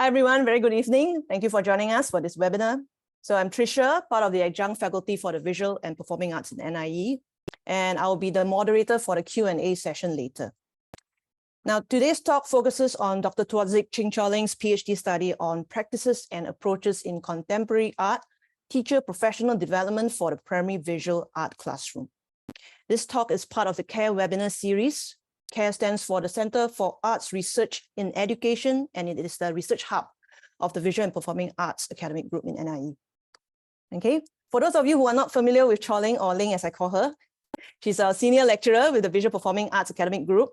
Hi, everyone. Very good evening. Thank you for joining us for this webinar. So I'm Tricia, part of the adjunct faculty for the Visual and Performing Arts in NIE, and I'll be the moderator for the Q&A session later. Now, today's talk focuses on Dr. Twardzik Ching Leng's PhD study on practices and approaches in contemporary art, teacher professional development for the primary visual art classroom. This talk is part of the CARE webinar series. CARE stands for the Center for Arts Research in Education, and it is the research hub of the Visual and Performing Arts Academic Group in NIE. Okay, for those of you who are not familiar with Chor Leng, or Leng as I call her, she's a senior lecturer with the Visual Performing Arts Academic Group,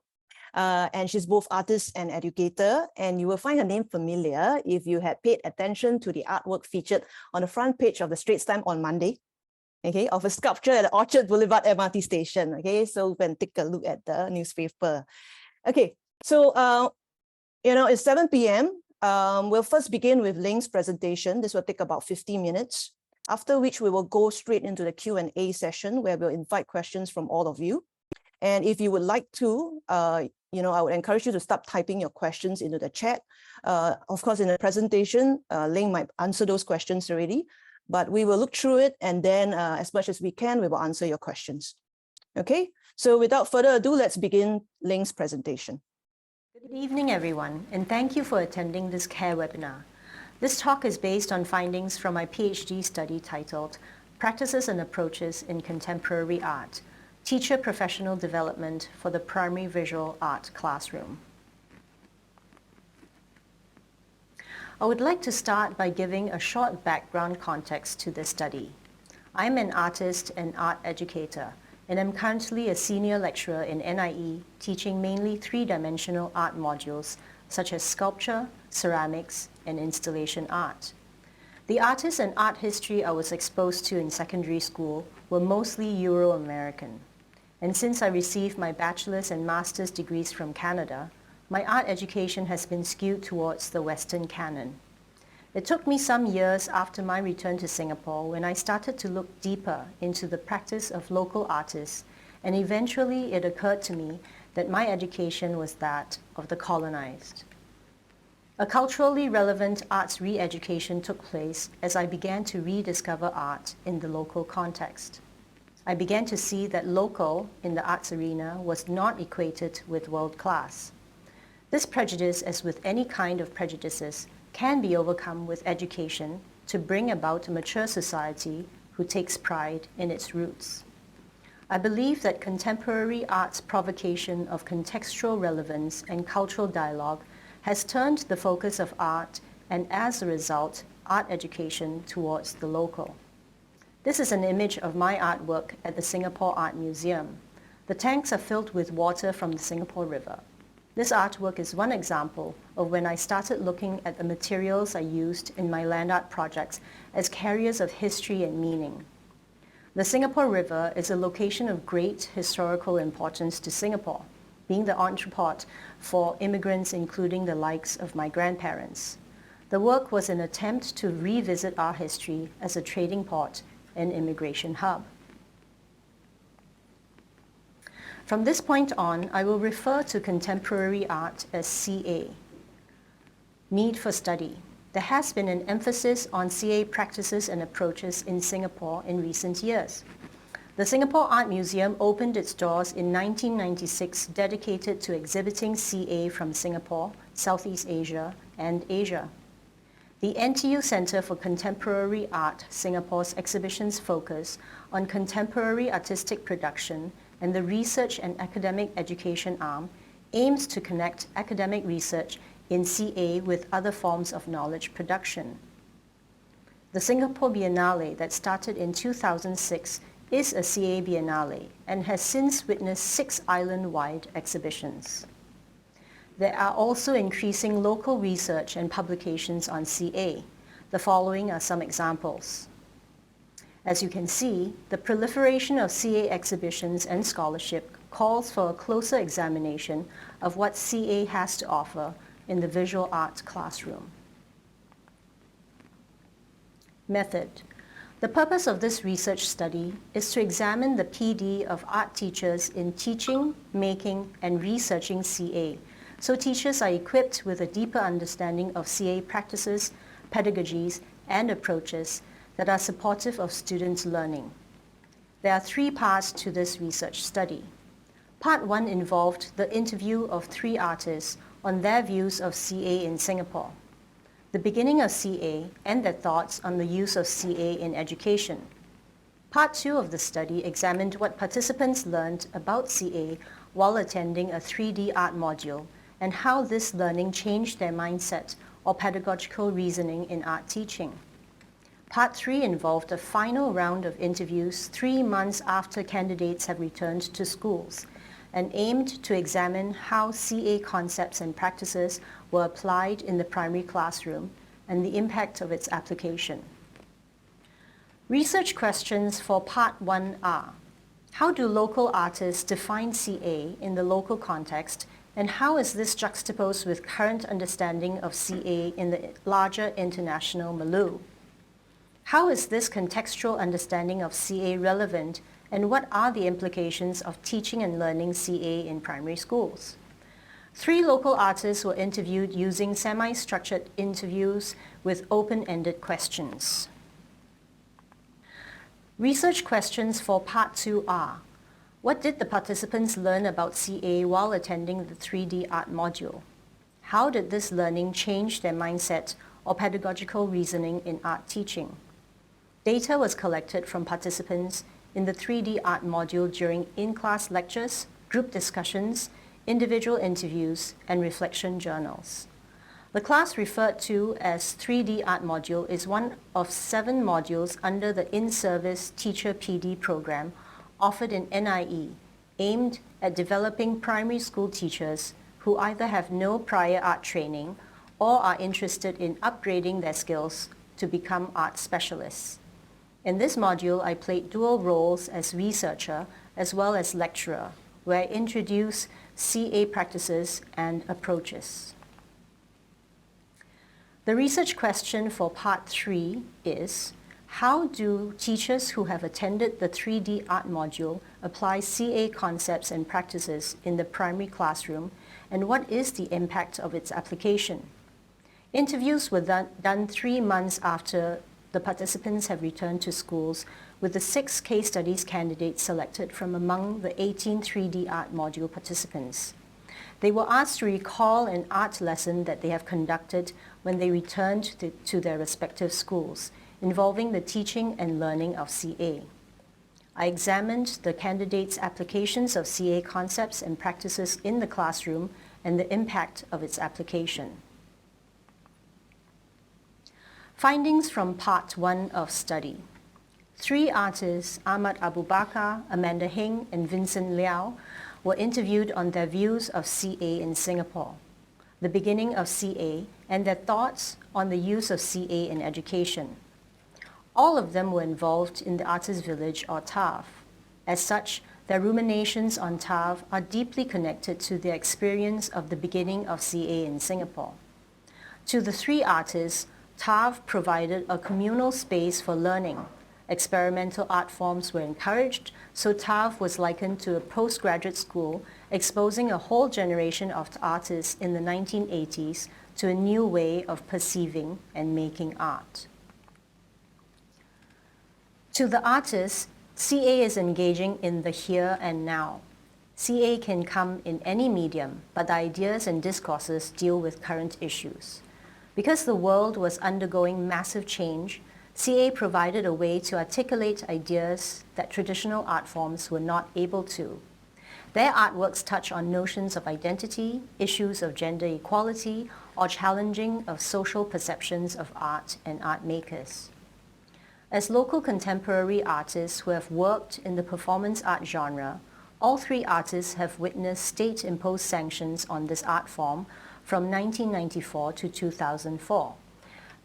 and she's both artist and educator, and you will find her name familiar if you had paid attention to the artwork featured on the front page of the Straits Times on Monday, okay, of a sculpture at the Orchard Boulevard MRT station. Okay, so you can take a look at the newspaper. Okay, so it's 7 p.m. We'll first begin with Leng's presentation. This will take about 50 minutes, after which we will go straight into the Q&A session where we'll invite questions from all of you. And if you would like to, I would encourage you to start typing your questions into the chat. Of course, in the presentation, Leng might answer those questions already, but we will look through it, and then as much as we can, we will answer your questions. Okay, so without further ado, let's begin Leng's presentation. Good evening, everyone, and thank you for attending this CARE webinar. This talk is based on findings from my PhD study titled Practices and Approaches in Contemporary Art, Teacher Professional Development for the Primary Visual Art Classroom. I would like to start by giving a short background context to this study. I'm an artist and art educator, and I'm currently a senior lecturer in NIE teaching mainly three-dimensional art modules such as sculpture, ceramics, and installation art. The artists and art history I was exposed to in secondary school were mostly Euro-American. And since I received my bachelor's and master's degrees from Canada, my art education has been skewed towards the Western canon. It took me some years after my return to Singapore when I started to look deeper into the practice of local artists, and eventually it occurred to me that my education was that of the colonized. A culturally relevant arts re-education took place as I began to rediscover art in the local context. I began to see that local in the arts arena was not equated with world-class. This prejudice, as with any kind of prejudices, can be overcome with education to bring about a mature society who takes pride in its roots. I believe that contemporary art's provocation of contextual relevance and cultural dialogue has turned the focus of art and, as a result, art education towards the local. This is an image of my artwork at the Singapore Art Museum. The tanks are filled with water from the Singapore River. This artwork is one example of when I started looking at the materials I used in my land art projects as carriers of history and meaning. The Singapore River is a location of great historical importance to Singapore, being the entrepot for immigrants, including the likes of my grandparents. The work was an attempt to revisit our history as a trading port and immigration hub. From this point on, I will refer to contemporary art as CA. Need for study. There has been an emphasis on CA practices and approaches in Singapore in recent years. The Singapore Art Museum opened its doors in 1996, dedicated to exhibiting CA from Singapore, Southeast Asia, and Asia. The NTU Center for Contemporary Art Singapore's exhibitions focus on contemporary artistic production, and the Research and Academic Education arm aims to connect academic research in CA with other forms of knowledge production. The Singapore Biennale that started in 2006 is a CA Biennale and has since witnessed 6 island-wide exhibitions. There are also increasing local research and publications on CA. The following are some examples. As you can see, the proliferation of CA exhibitions and scholarship calls for a closer examination of what CA has to offer in the visual arts classroom. Method. The purpose of this research study is to examine the PD of art teachers in teaching, making, and researching CA so teachers are equipped with a deeper understanding of CA practices, pedagogies, and approaches that are supportive of students' learning. There are 3 parts to this research study. Part 1 involved the interview of 3 artists on their views of CA in Singapore, the beginning of CA, and their thoughts on the use of CA in education. Part 2 of the study examined what participants learned about CA while attending a 3D art module and how this learning changed their mindset or pedagogical reasoning in art teaching. Part 3 involved a final round of interviews 3 months after candidates have returned to schools and aimed to examine how CA concepts and practices were applied in the primary classroom and the impact of its application. Research questions for Part 1 are: how do local artists define CA in the local context, and how is this juxtaposed with current understanding of CA in the larger international milieu? How is this contextual understanding of CA relevant, and what are the implications of teaching and learning CA in primary schools? 3 local artists were interviewed using semi-structured interviews with open-ended questions. Research questions for Part 2 are: what did the participants learn about CA while attending the 3D art module? How did this learning change their mindset or pedagogical reasoning in art teaching? Data was collected from participants in the 3D art module during in-class lectures, group discussions, individual interviews, and reflection journals. The class referred to as 3D art module is one of 7 modules under the in-service teacher PD program offered in NIE, aimed at developing primary school teachers who either have no prior art training or are interested in upgrading their skills to become art specialists. In this module, I played dual roles as researcher as well as lecturer, where I introduce CA practices and approaches. The research question for Part 3 is: how do teachers who have attended the 3D art module apply CA concepts and practices in the primary classroom, and what is the impact of its application? Interviews were done 3 months after the participants have returned to schools, with the 6 case studies candidates selected from among the 18 3D art module participants. They were asked to recall an art lesson that they have conducted when they returned to their respective schools, involving the teaching and learning of CA. I examined the candidates' applications of CA concepts and practices in the classroom and the impact of its application. Findings from Part 1 of study. 3 artists, Ahmad Abu Bakar, Amanda Heng, and Vincent Liao, were interviewed on their views of CA in Singapore, the beginning of CA, and their thoughts on the use of CA in education. All of them were involved in the Artist Village, or TAV. As such, their ruminations on TAV are deeply connected to their experience of the beginning of CA in Singapore. To the 3 artists, TAV provided a communal space for learning. Experimental art forms were encouraged, so TAV was likened to a postgraduate school, exposing a whole generation of artists in the 1980s to a new way of perceiving and making art. To the artists, CA is engaging in the here and now. CA can come in any medium, but the ideas and discourses deal with current issues. Because the world was undergoing massive change, CA provided a way to articulate ideas that traditional art forms were not able to. Their artworks touch on notions of identity, issues of gender equality, or challenging of social perceptions of art and art makers. As local contemporary artists who have worked in the performance art genre, all 3 artists have witnessed state-imposed sanctions on this art form from 1994 to 2004.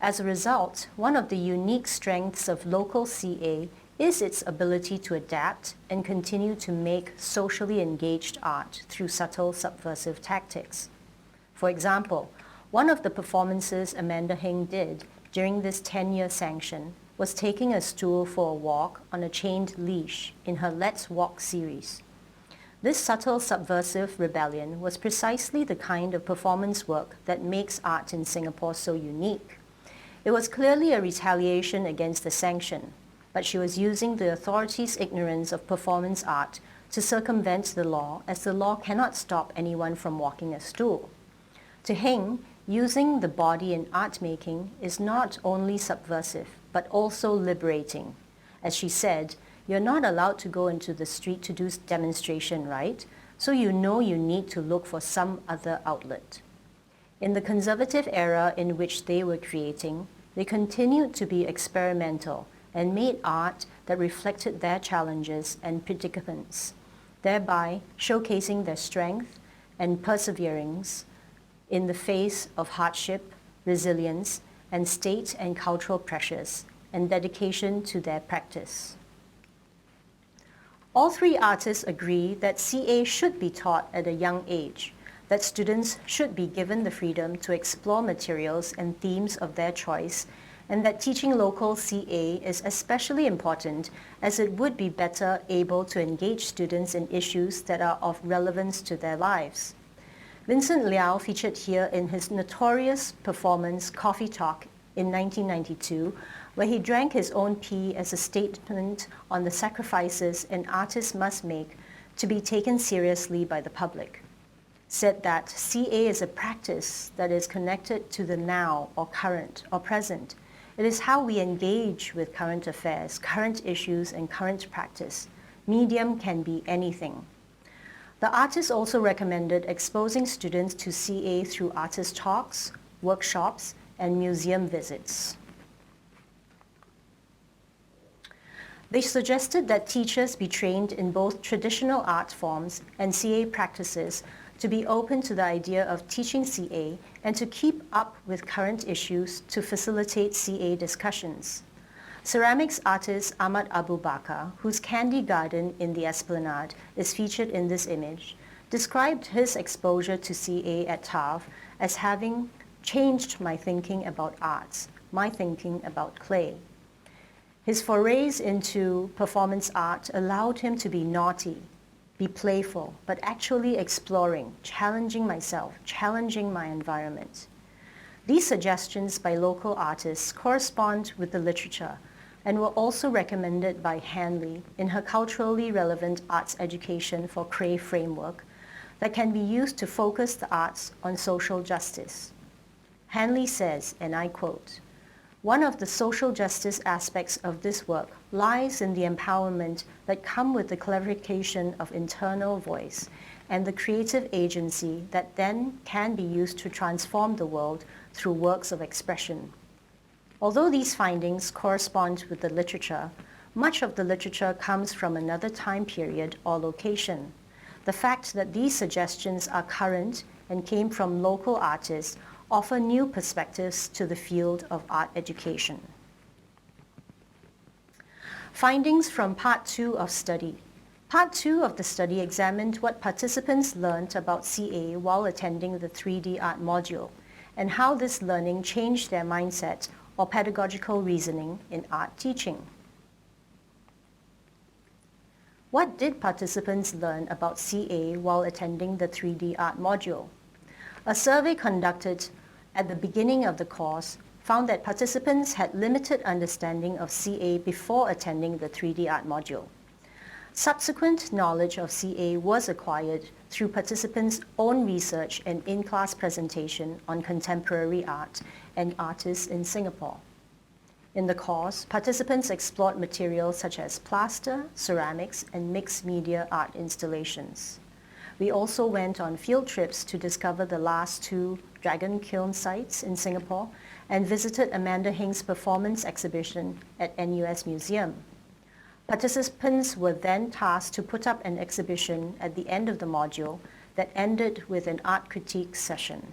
As a result, one of the unique strengths of local CA is its ability to adapt and continue to make socially engaged art through subtle subversive tactics. For example, one of the performances Amanda Heng did during this 10-year sanction was taking a stool for a walk on a chained leash in her Let's Walk series. This subtle subversive rebellion was precisely the kind of performance work that makes art in Singapore so unique. It was clearly a retaliation against the sanction, but she was using the authorities' ignorance of performance art to circumvent the law, as the law cannot stop anyone from walking a stool. To Ching, using the body in art making is not only subversive, but also liberating. As she said, "You're not allowed to go into the street to do demonstration, right? So you know you need to look for some other outlet." In the conservative era in which they were creating, they continued to be experimental and made art that reflected their challenges and predicaments, thereby showcasing their strength and perseverance in the face of hardship, resilience, and state and cultural pressures, and dedication to their practice. All three artists agree that CA should be taught at a young age, that students should be given the freedom to explore materials and themes of their choice, and that teaching local CA is especially important as it would be better able to engage students in issues that are of relevance to their lives. Vincent Liao featured here in his notorious performance Coffee Talk in 1992, where he drank his own pee as a statement on the sacrifices an artist must make to be taken seriously by the public. Said that CA is a practice that is connected to the now or current or present. It is how we engage with current affairs, current issues, and current practice. Medium can be anything. The artist also recommended exposing students to CA through artist talks, workshops, and museum visits. They suggested that teachers be trained in both traditional art forms and CA practices to be open to the idea of teaching CA and to keep up with current issues to facilitate CA discussions. Ceramics artist Ahmad Abu Bakar, whose candy garden in the Esplanade is featured in this image, described his exposure to CA at TAF as having changed my thinking about arts, my thinking about clay. His forays into performance art allowed him to be naughty, be playful, but actually exploring, challenging myself, challenging my environment. These suggestions by local artists correspond with the literature and were also recommended by Hanley in her culturally relevant arts education for Cray framework that can be used to focus the arts on social justice. Hanley says, and I quote, "One of the social justice aspects of this work lies in the empowerment that come with the clarification of internal voice and the creative agency that then can be used to transform the world through works of expression." Although these findings correspond with the literature, much of the literature comes from another time period or location. The fact that these suggestions are current and came from local artists offer new perspectives to the field of art education. Findings from Part 2 of study. Part 2 of the study examined what participants learned about CA while attending the 3D art module and how this learning changed their mindset or pedagogical reasoning in art teaching. What did participants learn about CA while attending the 3D art module? A survey conducted at the beginning of the course found that participants had limited understanding of CA before attending the 3D art module. Subsequent knowledge of CA was acquired through participants' own research and in-class presentation on contemporary art and artists in Singapore. In the course, participants explored materials such as plaster, ceramics, and mixed media art installations. We also went on field trips to discover the last two dragon kiln sites in Singapore and visited Amanda Hing's performance exhibition at NUS Museum. Participants were then tasked to put up an exhibition at the end of the module that ended with an art critique session.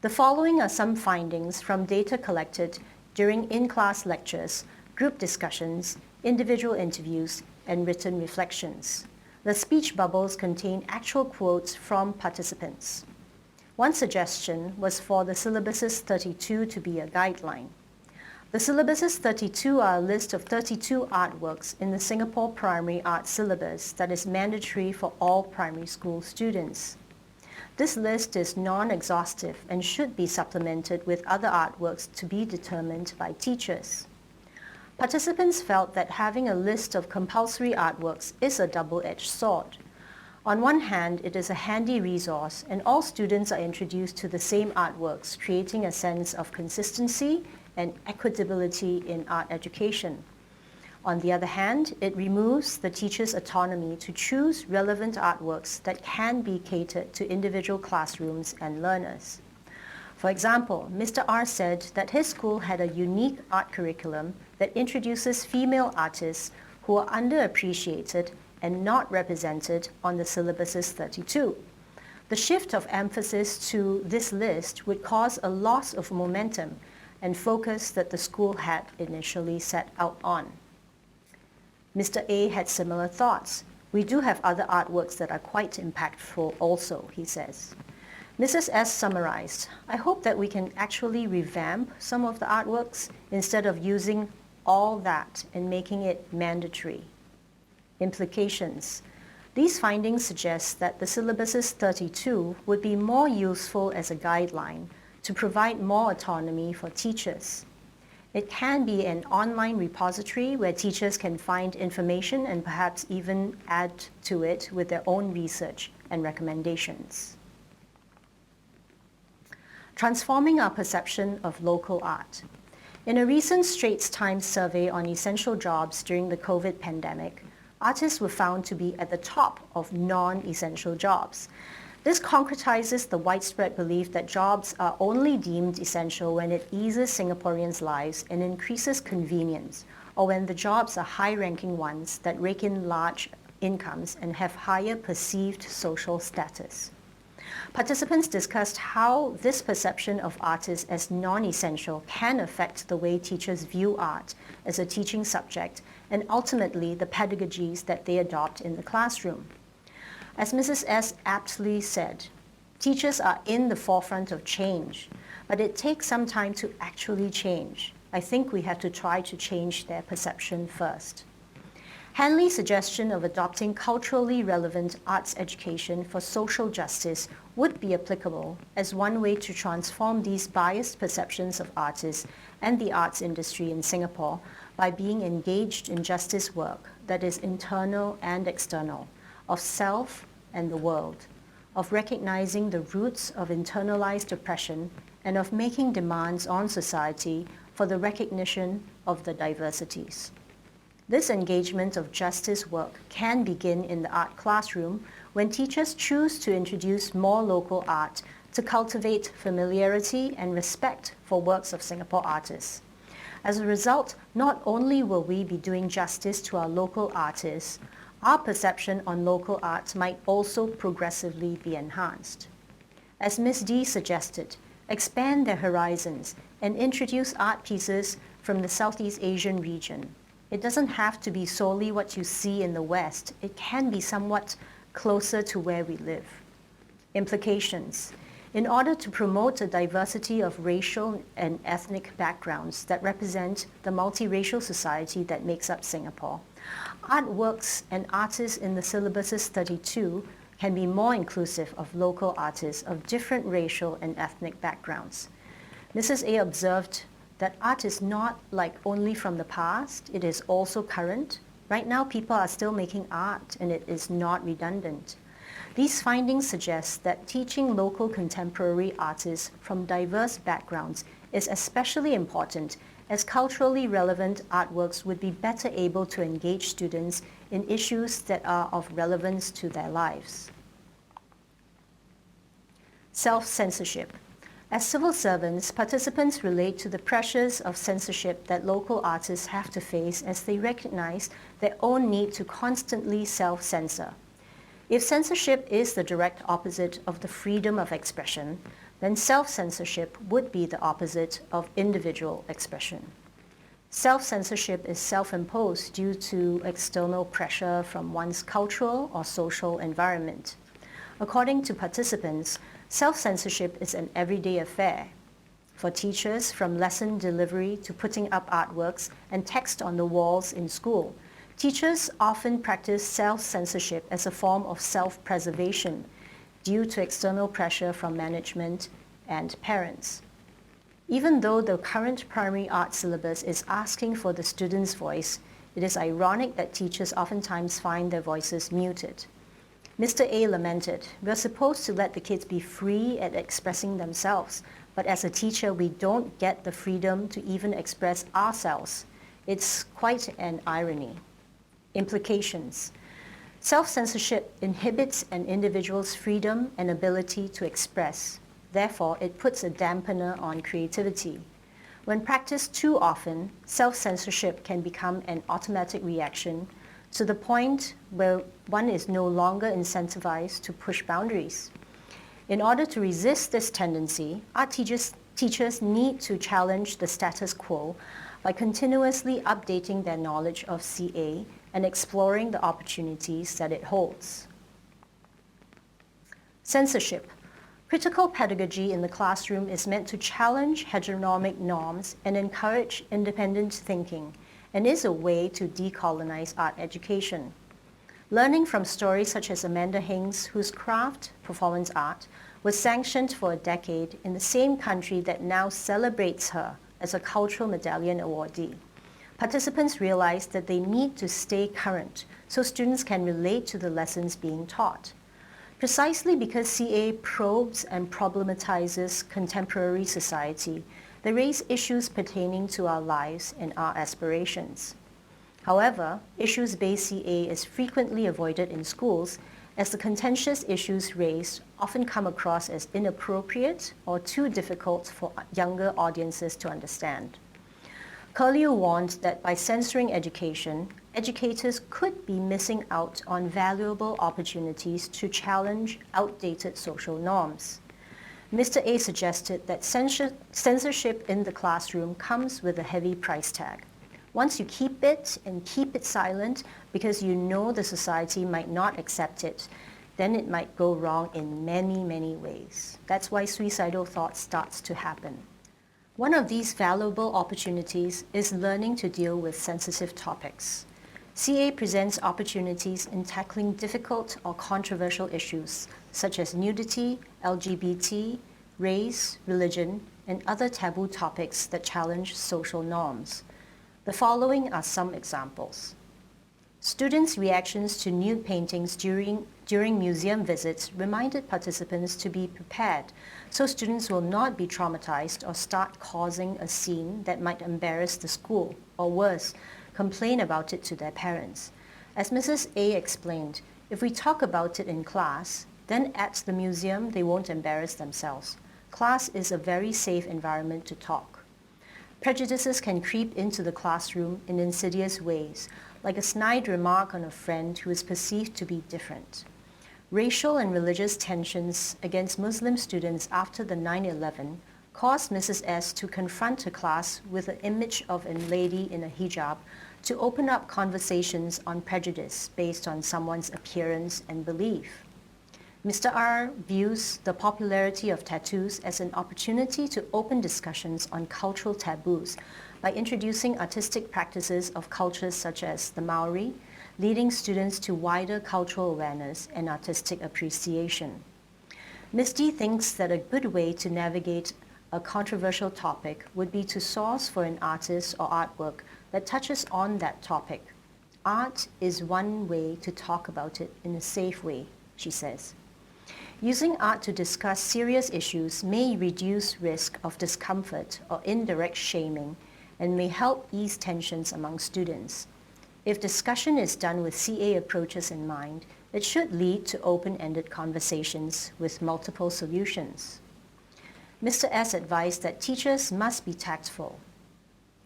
The following are some findings from data collected during in-class lectures, group discussions, individual interviews, and written reflections. The speech bubbles contain actual quotes from participants. One suggestion was for the syllabus's 32 to be a guideline. The syllabuses 32 are a list of 32 artworks in the Singapore Primary Art Syllabus that is mandatory for all primary school students. This list is non-exhaustive and should be supplemented with other artworks to be determined by teachers. Participants felt that having a list of compulsory artworks is a double-edged sword. On one hand, it is a handy resource and all students are introduced to the same artworks, creating a sense of consistency and equitability in art education. On the other hand, it removes the teacher's autonomy to choose relevant artworks that can be catered to individual classrooms and learners. For example, Mr. R said that his school had a unique art curriculum that introduces female artists who are underappreciated and not represented on the syllabuses 32. The shift of emphasis to this list would cause a loss of momentum and focus that the school had initially set out on. Mr. A had similar thoughts. We do have other artworks that are quite impactful also, he says. Mrs. S summarized, I hope that we can actually revamp some of the artworks instead of using all that and making it mandatory. Implications. These findings suggest that the syllabuses 32 would be more useful as a guideline to provide more autonomy for teachers. It can be an online repository where teachers can find information and perhaps even add to it with their own research and recommendations. Transforming our perception of local art. In a recent Straits Times survey on essential jobs during the COVID pandemic, artists were found to be at the top of non-essential jobs. This concretizes the widespread belief that jobs are only deemed essential when it eases Singaporeans' lives and increases convenience, or when the jobs are high-ranking ones that rake in large incomes and have higher perceived social status. Participants discussed how this perception of artists as non-essential can affect the way teachers view art as a teaching subject and ultimately the pedagogies that they adopt in the classroom. As Mrs. S aptly said, teachers are in the forefront of change, but it takes some time to actually change. I think we have to try to change their perception first. Hanley's suggestion of adopting culturally relevant arts education for social justice would be applicable as one way to transform these biased perceptions of artists and the arts industry in Singapore by being engaged in justice work that is internal and external, of self and the world, of recognizing the roots of internalized oppression and of making demands on society for the recognition of the diversities. This engagement of justice work can begin in the art classroom when teachers choose to introduce more local art to cultivate familiarity and respect for works of Singapore artists. As a result, not only will we be doing justice to our local artists, our perception on local art might also progressively be enhanced. As Ms. D suggested, expand their horizons and introduce art pieces from the Southeast Asian region. It doesn't have to be solely what you see in the West. It can be somewhat closer to where we live. Implications. In order to promote a diversity of racial and ethnic backgrounds that represent the multiracial society that makes up Singapore, artworks and artists in the syllabuses 32 can be more inclusive of local artists of different racial and ethnic backgrounds. Mrs. A observed that art is not like only from the past, it is also current. Right now, people are still making art and it is not redundant. These findings suggest that teaching local contemporary artists from diverse backgrounds is especially important as culturally relevant artworks would be better able to engage students in issues that are of relevance to their lives. Self-censorship. As civil servants, participants relate to the pressures of censorship that local artists have to face as they recognize their own need to constantly self-censor. If censorship is the direct opposite of the freedom of expression, then self-censorship would be the opposite of individual expression. Self-censorship is self-imposed due to external pressure from one's cultural or social environment. According to participants, self-censorship is an everyday affair. For teachers, from lesson delivery to putting up artworks and text on the walls in school, teachers often practice self-censorship as a form of self-preservation due to external pressure from management and parents. Even though the current primary art syllabus is asking for the student's voice, it is ironic that teachers oftentimes find their voices muted. Mr. A lamented, "We're supposed to let the kids be free at expressing themselves, but as a teacher, we don't get the freedom to even express ourselves. It's quite an irony." Implications. Self-censorship inhibits an individual's freedom and ability to express. Therefore, it puts a dampener on creativity. When practiced too often, self-censorship can become an automatic reaction to the point where one is no longer incentivized to push boundaries. In order to resist this tendency, art teachers need to challenge the status quo by continuously updating their knowledge of CA and exploring the opportunities that it holds. Censorship. Critical pedagogy in the classroom is meant to challenge heteronormic norms and encourage independent thinking, and is a way to decolonize art education. Learning from stories such as Amanda Hing's, whose craft, performance art, was sanctioned for a decade in the same country that now celebrates her as a Cultural Medallion awardee. Participants realized that they need to stay current so students can relate to the lessons being taught. Precisely because CA probes and problematizes contemporary society, they raise issues pertaining to our lives and our aspirations. However, issues-based CA is frequently avoided in schools as the contentious issues raised often come across as inappropriate or too difficult for younger audiences to understand. Curlew warned that by censoring education, educators could be missing out on valuable opportunities to challenge outdated social norms. Mr. A suggested that censorship in the classroom comes with a heavy price tag. Once you keep it and keep it silent because you know the society might not accept it, then it might go wrong in many, many ways. That's why suicidal thought starts to happen. One of these valuable opportunities is learning to deal with sensitive topics. CA presents opportunities in tackling difficult or controversial issues such as nudity, LGBT, race, religion, and other taboo topics that challenge social norms. The following are some examples. Students' reactions to nude paintings during museum visits reminded participants to be prepared so students will not be traumatized or start causing a scene that might embarrass the school, or worse, complain about it to their parents. As Mrs. A explained, if we talk about it in class, then at the museum they won't embarrass themselves. Class is a very safe environment to talk. Prejudices can creep into the classroom in insidious ways, like a snide remark on a friend who is perceived to be different. Racial and religious tensions against Muslim students after the 9/11 caused Mrs. S to confront her class with an image of a lady in a hijab to open up conversations on prejudice based on someone's appearance and belief. Mr. R views the popularity of tattoos as an opportunity to open discussions on cultural taboos by introducing artistic practices of cultures such as the Maori, leading students to wider cultural awareness and artistic appreciation. Ms. D thinks that a good way to navigate a controversial topic would be to source for an artist or artwork that touches on that topic. Art is one way to talk about it in a safe way, she says. Using art to discuss serious issues may reduce risk of discomfort or indirect shaming and may help ease tensions among students. If discussion is done with CA approaches in mind, it should lead to open-ended conversations with multiple solutions. Mr. S advised that teachers must be tactful.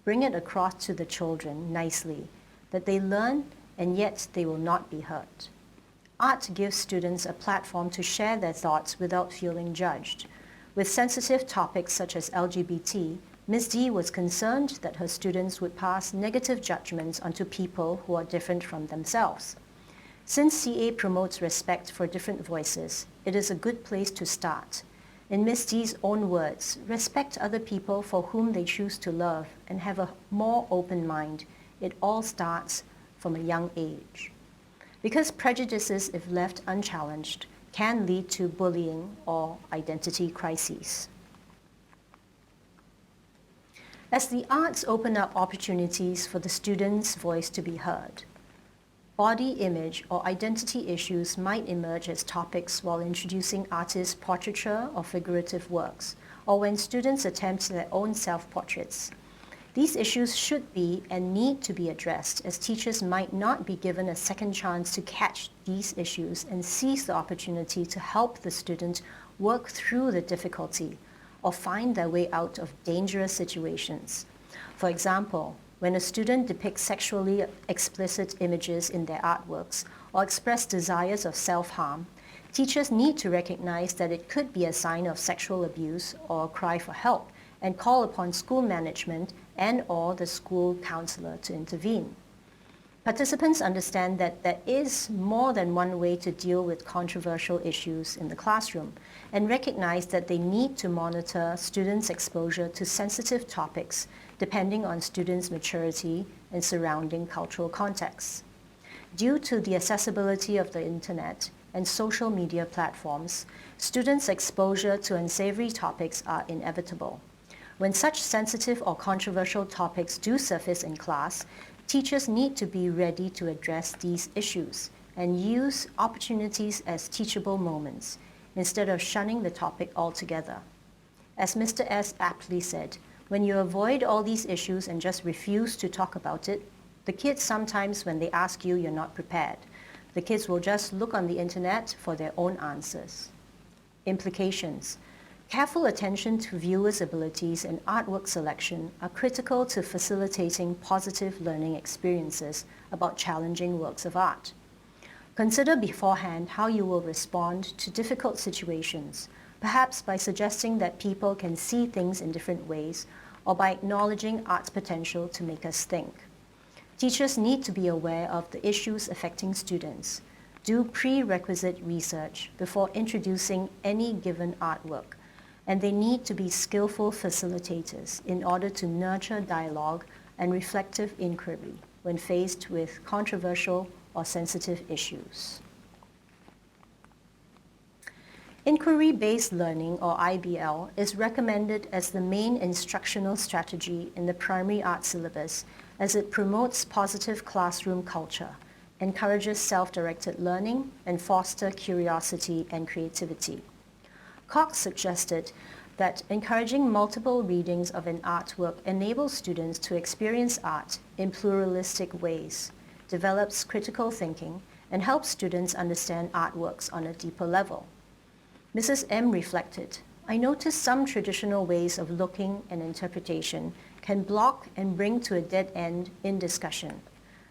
Bring it across to the children nicely, that they learn and yet they will not be hurt. Art gives students a platform to share their thoughts without feeling judged. With sensitive topics such as LGBT, Ms. D was concerned that her students would pass negative judgments onto people who are different from themselves. Since CA promotes respect for different voices, it is a good place to start. In Miss D's own words, respect other people for whom they choose to love and have a more open mind. It all starts from a young age. Because prejudices, if left unchallenged, can lead to bullying or identity crises. As the arts open up opportunities for the student's voice to be heard, body image or identity issues might emerge as topics while introducing artists' portraiture or figurative works, or when students attempt their own self-portraits. These issues should be and need to be addressed, as teachers might not be given a second chance to catch these issues and seize the opportunity to help the student work through the difficulty or find their way out of dangerous situations. For example, when a student depicts sexually explicit images in their artworks or express desires of self-harm, teachers need to recognize that it could be a sign of sexual abuse or a cry for help and call upon school management and/or the school counselor to intervene. Participants understand that there is more than one way to deal with controversial issues in the classroom and recognize that they need to monitor students' exposure to sensitive topics depending on students' maturity and surrounding cultural contexts. Due to the accessibility of the internet and social media platforms, students' exposure to unsavory topics are inevitable. When such sensitive or controversial topics do surface in class, teachers need to be ready to address these issues and use opportunities as teachable moments instead of shunning the topic altogether. As Mr. S aptly said, when you avoid all these issues and just refuse to talk about it, the kids sometimes, when they ask you, you're not prepared. The kids will just look on the internet for their own answers. Implications. Careful attention to viewers' abilities and artwork selection are critical to facilitating positive learning experiences about challenging works of art. Consider beforehand how you will respond to difficult situations, perhaps by suggesting that people can see things in different ways or by acknowledging art's potential to make us think. Teachers need to be aware of the issues affecting students, do prerequisite research before introducing any given artwork, and they need to be skillful facilitators in order to nurture dialogue and reflective inquiry when faced with controversial or sensitive issues. Inquiry-based learning, or IBL, is recommended as the main instructional strategy in the primary arts syllabus as it promotes positive classroom culture, encourages self-directed learning, and fosters curiosity and creativity. Cox suggested that encouraging multiple readings of an artwork enables students to experience art in pluralistic ways, develops critical thinking, and helps students understand artworks on a deeper level. Mrs. M reflected, I noticed some traditional ways of looking and interpretation can block and bring to a dead end in discussion,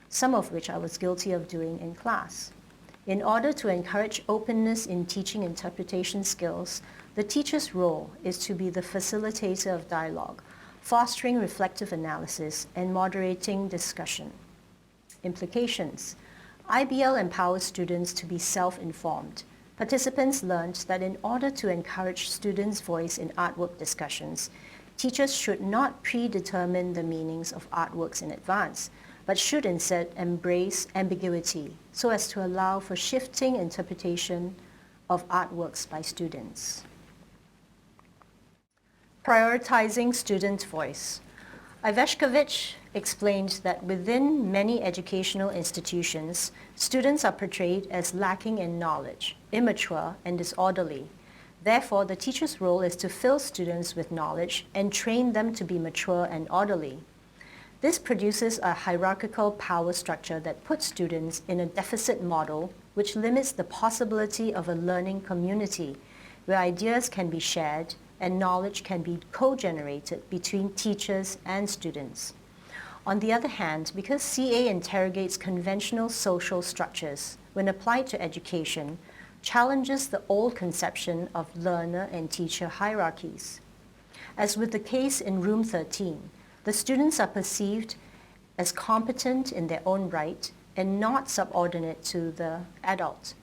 some of which I was guilty of doing in class. In order to encourage openness in teaching interpretation skills, the teacher's role is to be the facilitator of dialogue, fostering reflective analysis and moderating discussion. Implications. IBL empowers students to be self-informed. Participants learned that in order to encourage students' voice in artwork discussions, teachers should not predetermine the meanings of artworks in advance, but should instead embrace ambiguity so as to allow for shifting interpretation of artworks by students. Prioritizing student voice. Iveshkovich explained that within many educational institutions, students are portrayed as lacking in knowledge, immature, and disorderly. Therefore, the teacher's role is to fill students with knowledge and train them to be mature and orderly. This produces a hierarchical power structure that puts students in a deficit model which limits the possibility of a learning community where ideas can be shared and knowledge can be co-generated between teachers and students. On the other hand, because CA interrogates conventional social structures when applied to education, challenges the old conception of learner and teacher hierarchies. As with the case in Room 13, the students are perceived as competent in their own right and not subordinate to the adult.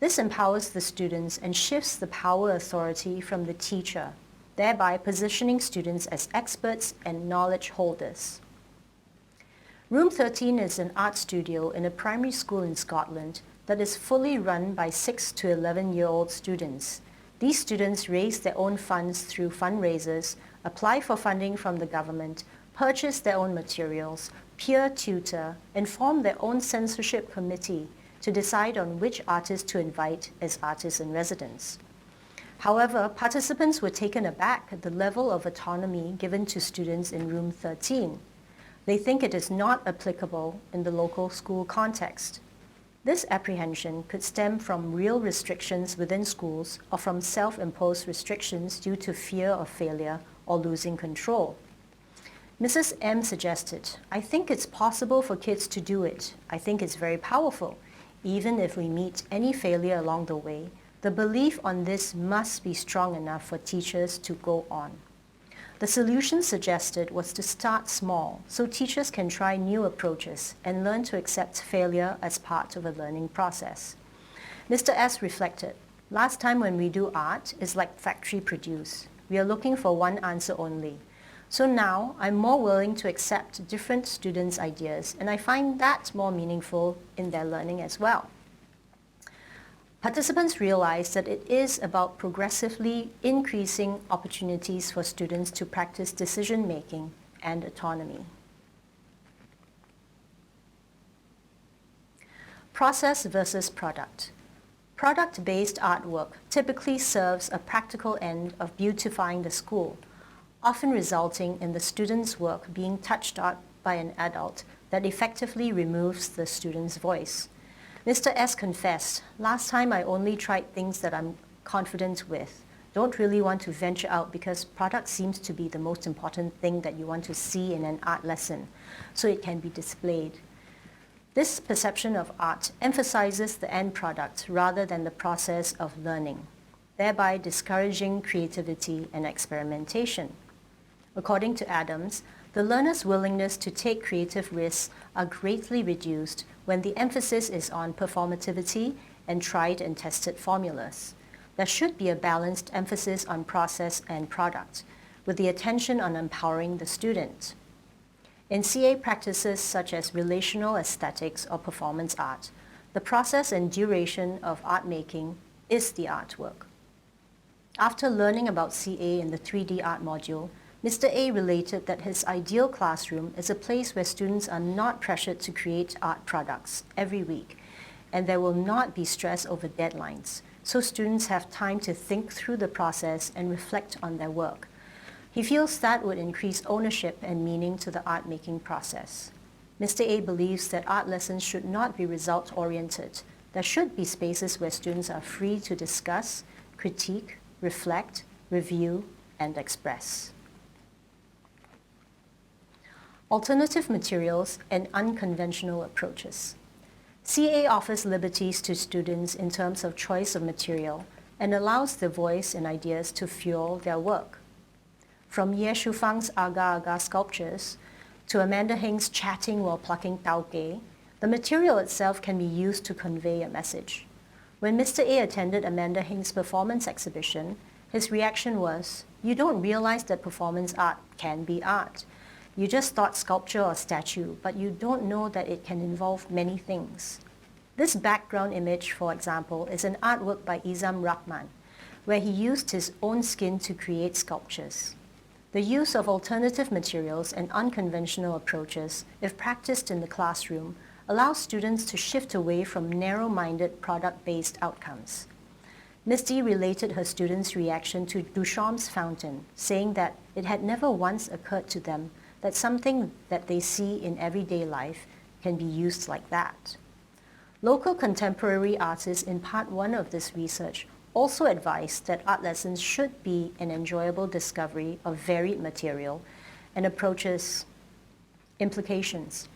This empowers the students and shifts the power authority from the teacher, thereby positioning students as experts and knowledge holders. Room 13 is an art studio in a primary school in Scotland that is fully run by 6 to 11-year-old students. These students raise their own funds through fundraisers, apply for funding from the government, purchase their own materials, peer tutor, and form their own censorship committee to decide on which artists to invite as artists in residence. However, participants were taken aback at the level of autonomy given to students in Room 13. They think it is not applicable in the local school context. This apprehension could stem from real restrictions within schools or from self-imposed restrictions due to fear of failure or losing control. Mrs. M suggested, "I think it's possible for kids to do it. I think it's very powerful. Even if we meet any failure along the way, the belief on this must be strong enough for teachers to go on." The solution suggested was to start small so teachers can try new approaches and learn to accept failure as part of a learning process. Mr. S reflected, "Last time when we do art, it's like factory produce. We are looking for one answer only. So now I'm more willing to accept different students' ideas, and I find that more meaningful in their learning as well." Participants realized that it is about progressively increasing opportunities for students to practice decision-making and autonomy. Process versus product. Product-based artwork typically serves a practical end of beautifying the school, often resulting in the student's work being touched on by an adult that effectively removes the student's voice. Mr. S confessed, "Last time I only tried things that I'm confident with. Don't really want to venture out because product seems to be the most important thing that you want to see in an art lesson, so it can be displayed." This perception of art emphasizes the end product rather than the process of learning, thereby discouraging creativity and experimentation. According to Adams, the learner's willingness to take creative risks are greatly reduced when the emphasis is on performativity and tried and tested formulas. There should be a balanced emphasis on process and product, with the attention on empowering the student. In CA practices such as relational aesthetics or performance art, the process and duration of art making is the artwork. After learning about CA in the 3D art module, Mr. A related that his ideal classroom is a place where students are not pressured to create art products every week, and there will not be stress over deadlines, so students have time to think through the process and reflect on their work. He feels that would increase ownership and meaning to the art-making process. Mr. A believes that art lessons should not be result-oriented. There should be spaces where students are free to discuss, critique, reflect, review, and express. Alternative materials and unconventional approaches. CA offers liberties to students in terms of choice of material and allows their voice and ideas to fuel their work. From Ye Shufang's agar-agar sculptures to Amanda Hing's chatting while plucking tauge, the material itself can be used to convey a message. When Mr. A attended Amanda Hing's performance exhibition, his reaction was, "You don't realize that performance art can be art. You just thought sculpture or statue, but you don't know that it can involve many things." This background image, for example, is an artwork by Izam Rahman, where he used his own skin to create sculptures. The use of alternative materials and unconventional approaches, if practiced in the classroom, allows students to shift away from narrow-minded product-based outcomes. Ms. D related her students' reaction to Duchamp's fountain, saying that it had never once occurred to them that something that they see in everyday life can be used like that. Local contemporary artists in part 1 of this research also advised that art lessons should be an enjoyable discovery of varied material and approaches implications.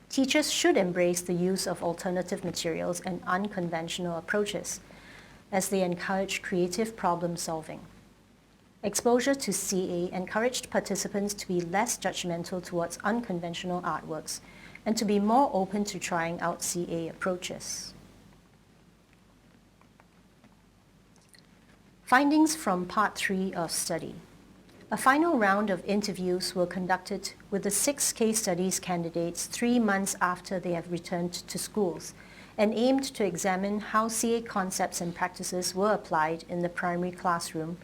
Teachers should embrace the use of alternative materials and unconventional approaches as they encourage creative problem solving. Exposure to CA encouraged participants to be less judgmental towards unconventional artworks and to be more open to trying out CA approaches. Findings from Part 3 of study. A final round of interviews were conducted with the 6 case studies candidates 3 months after they have returned to schools and aimed to examine how CA concepts and practices were applied in the primary classroom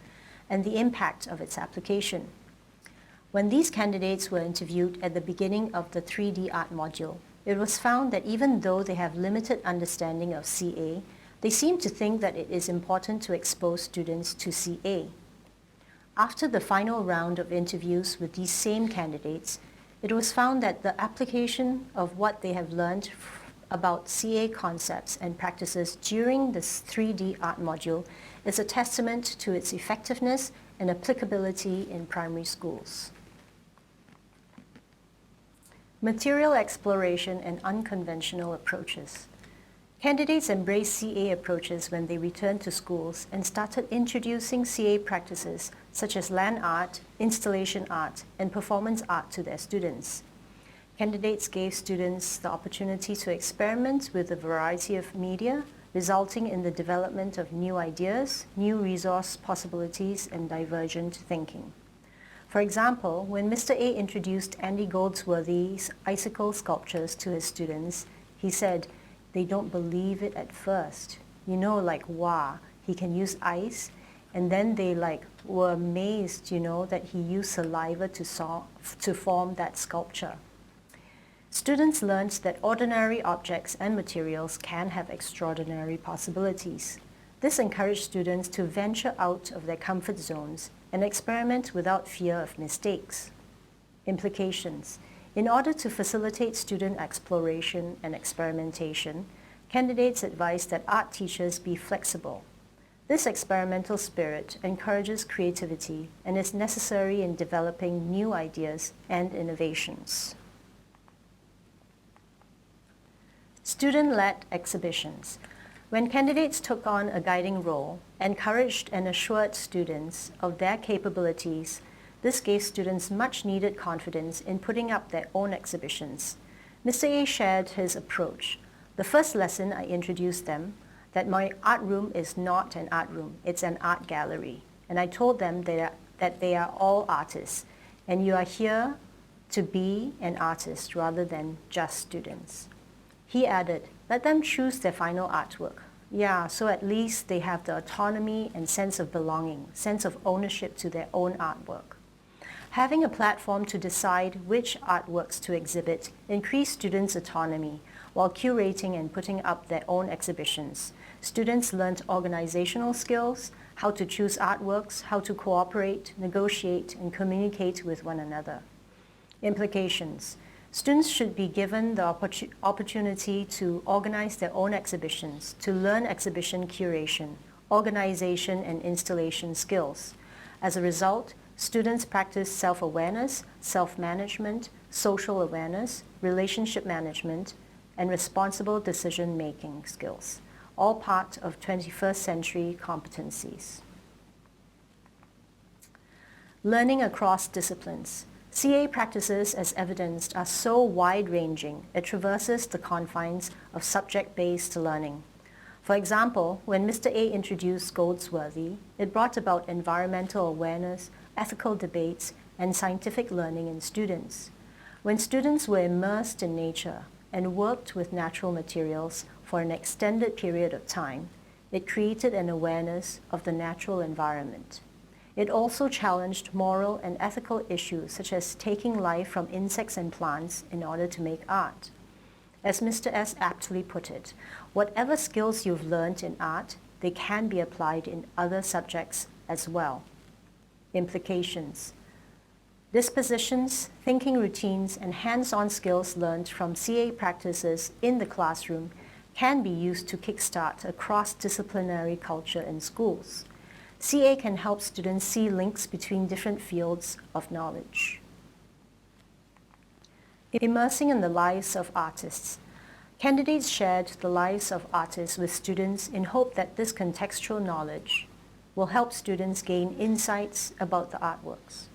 and the impact of its application. When these candidates were interviewed at the beginning of the 3D art module, it was found that even though they have limited understanding of CA, they seem to think that it is important to expose students to CA. After the final round of interviews with these same candidates, it was found that the application of what they have learned about CA concepts and practices during this 3D art module is a testament to its effectiveness and applicability in primary schools. Material exploration and unconventional approaches. Candidates embraced CA approaches when they returned to schools and started introducing CA practices such as land art, installation art, and performance art to their students. Candidates gave students the opportunity to experiment with a variety of media, resulting in the development of new ideas, new resource possibilities, and divergent thinking. For example, when Mr. A introduced Andy Goldsworthy's icicle sculptures to his students, he said, "They don't believe it at first. You know, like, wow, he can use ice." And then they were amazed, that he used saliva to form that sculpture. Students learned that ordinary objects and materials can have extraordinary possibilities. This encouraged students to venture out of their comfort zones and experiment without fear of mistakes. Implications. In order to facilitate student exploration and experimentation, candidates advised that art teachers be flexible. This experimental spirit encourages creativity and is necessary in developing new ideas and innovations. Student-led exhibitions. When candidates took on a guiding role, encouraged and assured students of their capabilities, this gave students much-needed confidence in putting up their own exhibitions. Mr. A shared his approach. The first lesson I introduced them that my art room is not an art room, it's an art gallery. And I told them that they are all artists, and you are here to be an artist rather than just students. He added, let them choose their final artwork. Yeah, so at least they have the autonomy and sense of belonging, sense of ownership to their own artwork. Having a platform to decide which artworks to exhibit increased students' autonomy while curating and putting up their own exhibitions. Students learned organizational skills, how to choose artworks, how to cooperate, negotiate, and communicate with one another. Implications. Students should be given the opportunity to organize their own exhibitions, to learn exhibition curation, organization, and installation skills. As a result, students practice self-awareness, self-management, social awareness, relationship management, and responsible decision-making skills, all part of 21st century competencies. Learning across disciplines. CA practices, as evidenced, are so wide-ranging, it traverses the confines of subject-based learning. For example, when Mr. A introduced Goldsworthy, it brought about environmental awareness, ethical debates, and scientific learning in students. When students were immersed in nature and worked with natural materials for an extended period of time, it created an awareness of the natural environment. It also challenged moral and ethical issues such as taking life from insects and plants in order to make art. As Mr. S aptly put it, whatever skills you've learned in art, they can be applied in other subjects as well. Implications. Dispositions, thinking routines, and hands-on skills learned from CA practices in the classroom can be used to kickstart a cross-disciplinary culture in schools. CA can help students see links between different fields of knowledge. Immersing in the lives of artists. Candidates shared the lives of artists with students in hope that this contextual knowledge will help students gain insights about the artworks.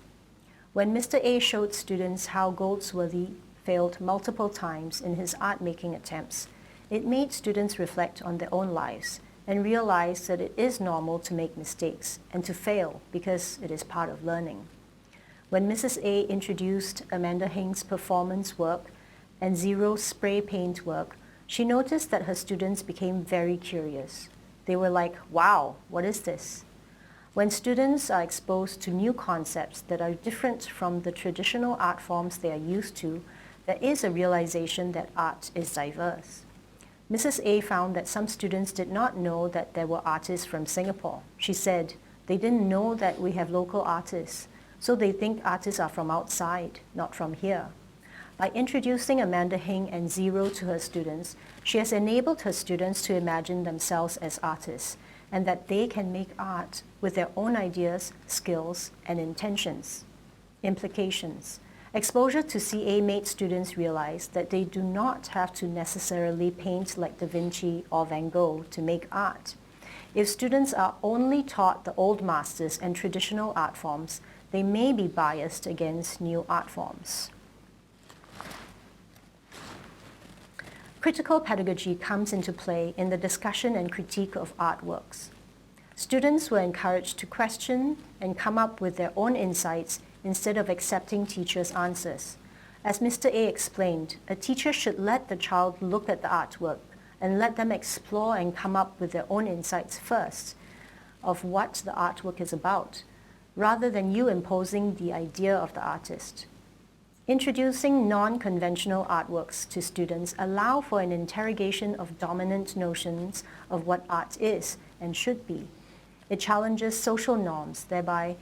When Mr. A showed students how Goldsworthy failed multiple times in his art-making attempts, it made students reflect on their own lives and realized that it is normal to make mistakes and to fail because it is part of learning. When Mrs. A introduced Amanda Hing's performance work and Zero's spray paint work, she noticed that her students became very curious. They were like, wow, what is this? When students are exposed to new concepts that are different from the traditional art forms they are used to, there is a realization that art is diverse. Mrs. A found that some students did not know that there were artists from Singapore. She said, they didn't know that we have local artists, so they think artists are from outside, not from here. By introducing Amanda Hing and Zero to her students, she has enabled her students to imagine themselves as artists and that they can make art with their own ideas, skills, and intentions. Implications. Exposure to CA made students realize that they do not have to necessarily paint like Da Vinci or Van Gogh to make art. If students are only taught the old masters and traditional art forms, they may be biased against new art forms. Critical pedagogy comes into play in the discussion and critique of artworks. Students were encouraged to question and come up with their own insights instead of accepting teachers' answers. As Mr. A explained, a teacher should let the child look at the artwork and let them explore and come up with their own insights first of what the artwork is about, rather than you imposing the idea of the artist. Introducing non-conventional artworks to students allow for an interrogation of dominant notions of what art is and should be. It challenges social norms, thereby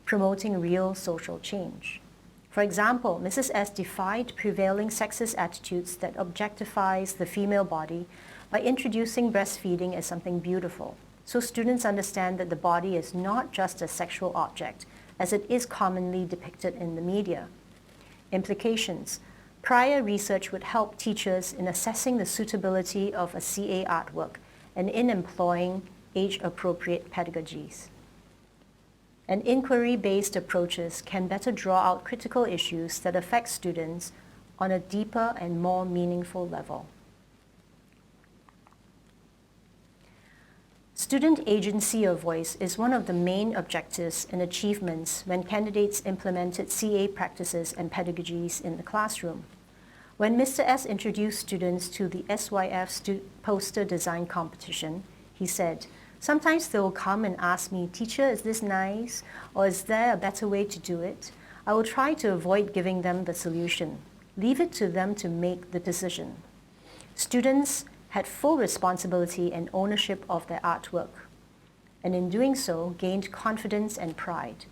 promoting real social change. For example, Mrs. S defied prevailing sexist attitudes that objectifies the female body by introducing breastfeeding as something beautiful, so students understand that the body is not just a sexual object, as it is commonly depicted in the media. Implications. Prior research would help teachers in assessing the suitability of a CA artwork and in employing age-appropriate pedagogies. And inquiry-based approaches can better draw out critical issues that affect students on a deeper and more meaningful level. Student agency or voice is one of the main objectives and achievements when candidates implemented CA practices and pedagogies in the classroom. When Mr. S introduced students to the SYF poster design competition, he said, sometimes they will come and ask me, teacher, is this nice? Or is there a better way to do it? I will try to avoid giving them the solution. Leave it to them to make the decision. Students had full responsibility and ownership of their artwork, and in doing so, gained confidence and pride.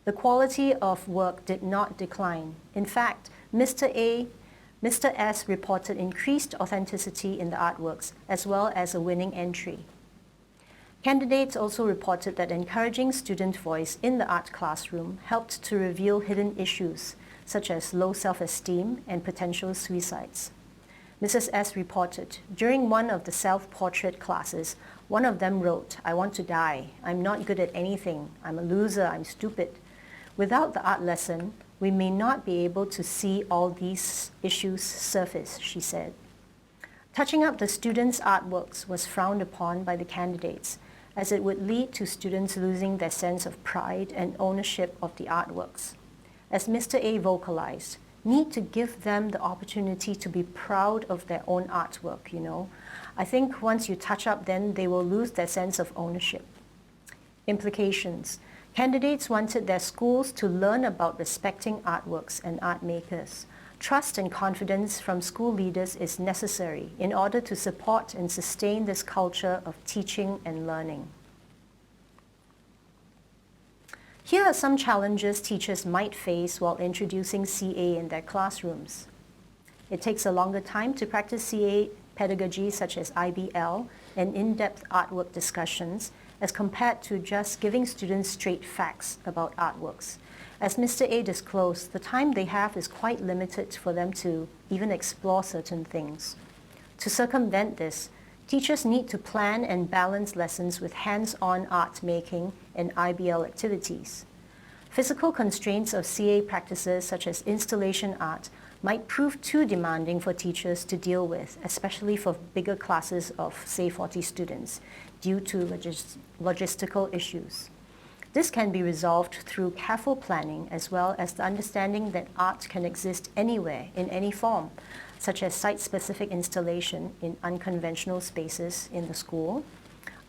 The quality of work did not decline. In fact, Mr. S reported increased authenticity in the artworks, as well as a winning entry. Candidates also reported that encouraging student voice in the art classroom helped to reveal hidden issues, such as low self-esteem and potential suicides. Mrs. S reported, during one of the self-portrait classes, one of them wrote, I want to die. I'm not good at anything. I'm a loser. I'm stupid. Without the art lesson, we may not be able to see all these issues surface, she said. Touching up the students' artworks was frowned upon by the candidates, as it would lead to students losing their sense of pride and ownership of the artworks. As Mr. A vocalized, need to give them the opportunity to be proud of their own artwork, you know. I think once you touch up, then they will lose their sense of ownership. Implications. Candidates wanted their schools to learn about respecting artworks and art makers. Trust and confidence from school leaders is necessary in order to support and sustain this culture of teaching and learning. Here are some challenges teachers might face while introducing CA in their classrooms. It takes a longer time to practice CA pedagogy such as IBL and in-depth artwork discussions as compared to just giving students straight facts about artworks. As Mr. A disclosed, the time they have is quite limited for them to even explore certain things. To circumvent this, teachers need to plan and balance lessons with hands-on art making and IBL activities. Physical constraints of CA practices such as installation art might prove too demanding for teachers to deal with, especially for bigger classes of, say, 40 students, due to logistical issues. This can be resolved through careful planning as well as the understanding that art can exist anywhere, in any form, such as site-specific installation in unconventional spaces in the school,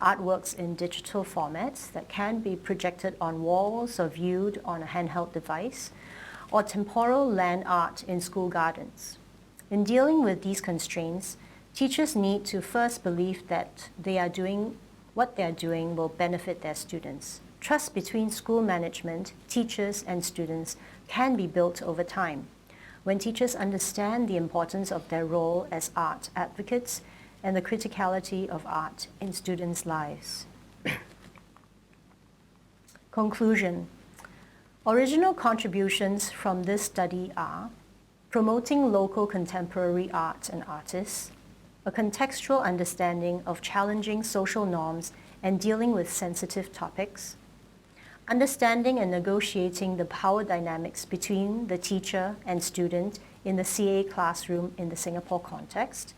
artworks in digital formats that can be projected on walls or viewed on a handheld device, or temporal land art in school gardens. In dealing with these constraints, teachers need to first believe that what they are doing will benefit their students. Trust between school management, teachers, and students can be built over time when teachers understand the importance of their role as art advocates and the criticality of art in students' lives. Conclusion. Original contributions from this study are promoting local contemporary art and artists, a contextual understanding of challenging social norms and dealing with sensitive topics, understanding and negotiating the power dynamics between the teacher and student in the CA classroom in the Singapore context,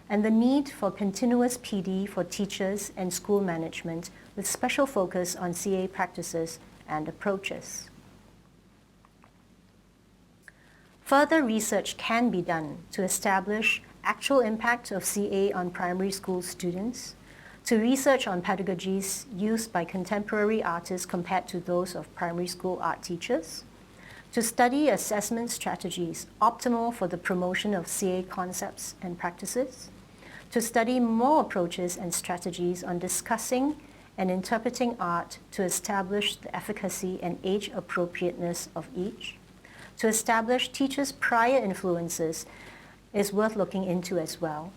and the need for continuous PD for teachers and school management with special focus on CA practices and approaches. Further research can be done to establish actual impact of CA on primary school students, to research on pedagogies used by contemporary artists compared to those of primary school art teachers, to study assessment strategies optimal for the promotion of CA concepts and practices, to study more approaches and strategies on discussing and interpreting art to establish the efficacy and age appropriateness of each, to establish teachers' prior influences is worth looking into as well,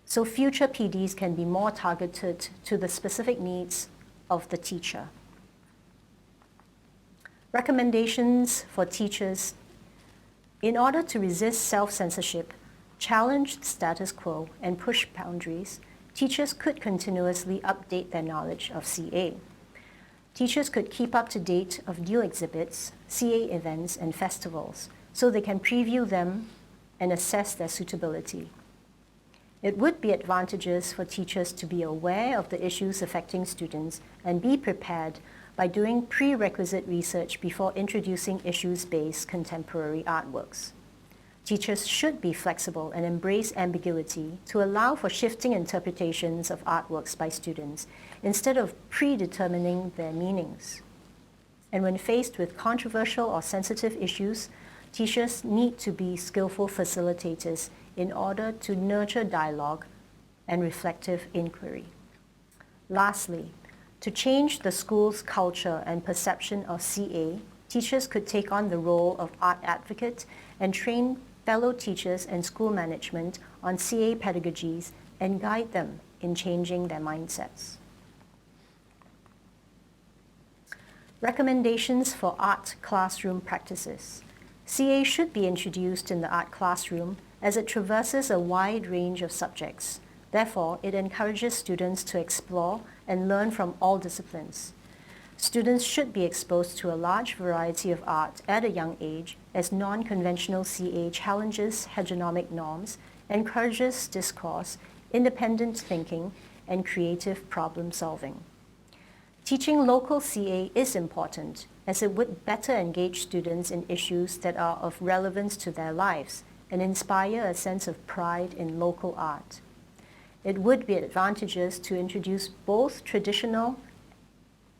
so future PDs can be more targeted to the specific needs of the teacher. Recommendations for teachers. In order to resist self-censorship, challenge the status quo, and push boundaries, teachers could continuously update their knowledge of CA. Teachers could keep up to date of new exhibits, CA events, and festivals, so they can preview them and assess their suitability. It would be advantageous for teachers to be aware of the issues affecting students and be prepared by doing prerequisite research before introducing issues-based contemporary artworks. Teachers should be flexible and embrace ambiguity to allow for shifting interpretations of artworks by students instead of predetermining their meanings. And when faced with controversial or sensitive issues, teachers need to be skillful facilitators in order to nurture dialogue and reflective inquiry. Lastly, to change the school's culture and perception of CA, teachers could take on the role of art advocate and train fellow teachers and school management on CA pedagogies and guide them in changing their mindsets. Recommendations for art classroom practices. CA should be introduced in the art classroom as it traverses a wide range of subjects. Therefore, it encourages students to explore and learn from all disciplines. Students should be exposed to a large variety of art at a young age, as non-conventional CA challenges hegemonic norms, encourages discourse, independent thinking, and creative problem solving. Teaching local CA is important, as it would better engage students in issues that are of relevance to their lives and inspire a sense of pride in local art. It would be advantageous to introduce both traditional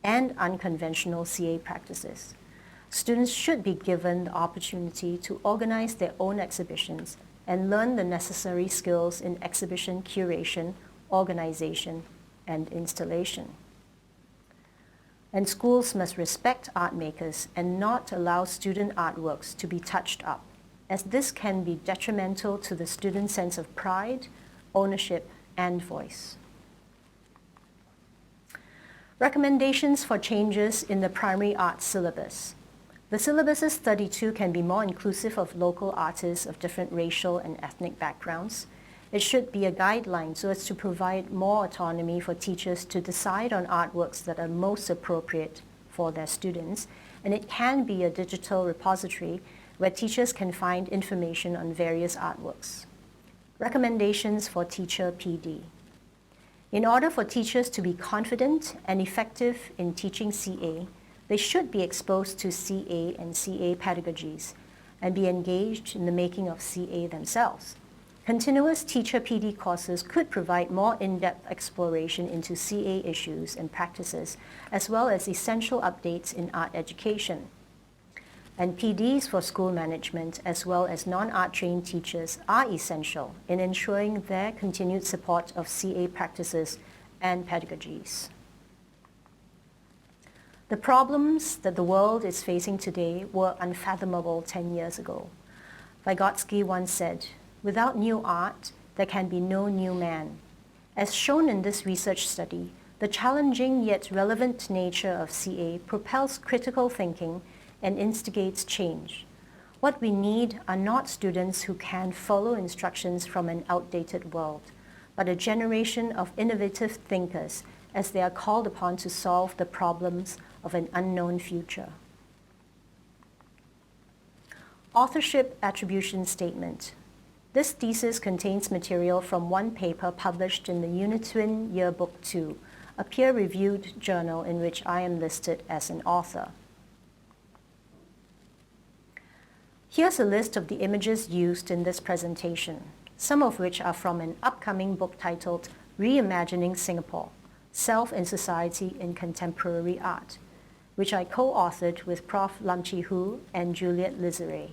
and unconventional CA practices. Students should be given the opportunity to organize their own exhibitions and learn the necessary skills in exhibition curation, organization, and installation. And schools must respect art makers and not allow student artworks to be touched up, as this can be detrimental to the student's sense of pride, ownership, and voice. Recommendations for changes in the primary art syllabus. The syllabus's 32 can be more inclusive of local artists of different racial and ethnic backgrounds. It should be a guideline so as to provide more autonomy for teachers to decide on artworks that are most appropriate for their students, and it can be a digital repository where teachers can find information on various artworks. Recommendations for teacher PD. In order for teachers to be confident and effective in teaching CA, they should be exposed to CA and CA pedagogies and be engaged in the making of CA themselves. Continuous teacher PD courses could provide more in-depth exploration into CA issues and practices, as well as essential updates in art education. And PDs for school management, as well as non-art trained teachers, are essential in ensuring their continued support of CA practices and pedagogies. The problems that the world is facing today were unfathomable 10 years ago. Vygotsky once said, "Without new art, there can be no new man." As shown in this research study, the challenging yet relevant nature of CA propels critical thinking and instigates change. What we need are not students who can follow instructions from an outdated world, but a generation of innovative thinkers as they are called upon to solve the problems of an unknown future. Authorship attribution statement. This thesis contains material from one paper published in the Unitwin Yearbook 2, a peer-reviewed journal in which I am listed as an author. Here's a list of the images used in this presentation, some of which are from an upcoming book titled Reimagining Singapore, Self and Society in Contemporary Art, which I co-authored with Prof. Lam Chi Hu and Juliet Lizeray.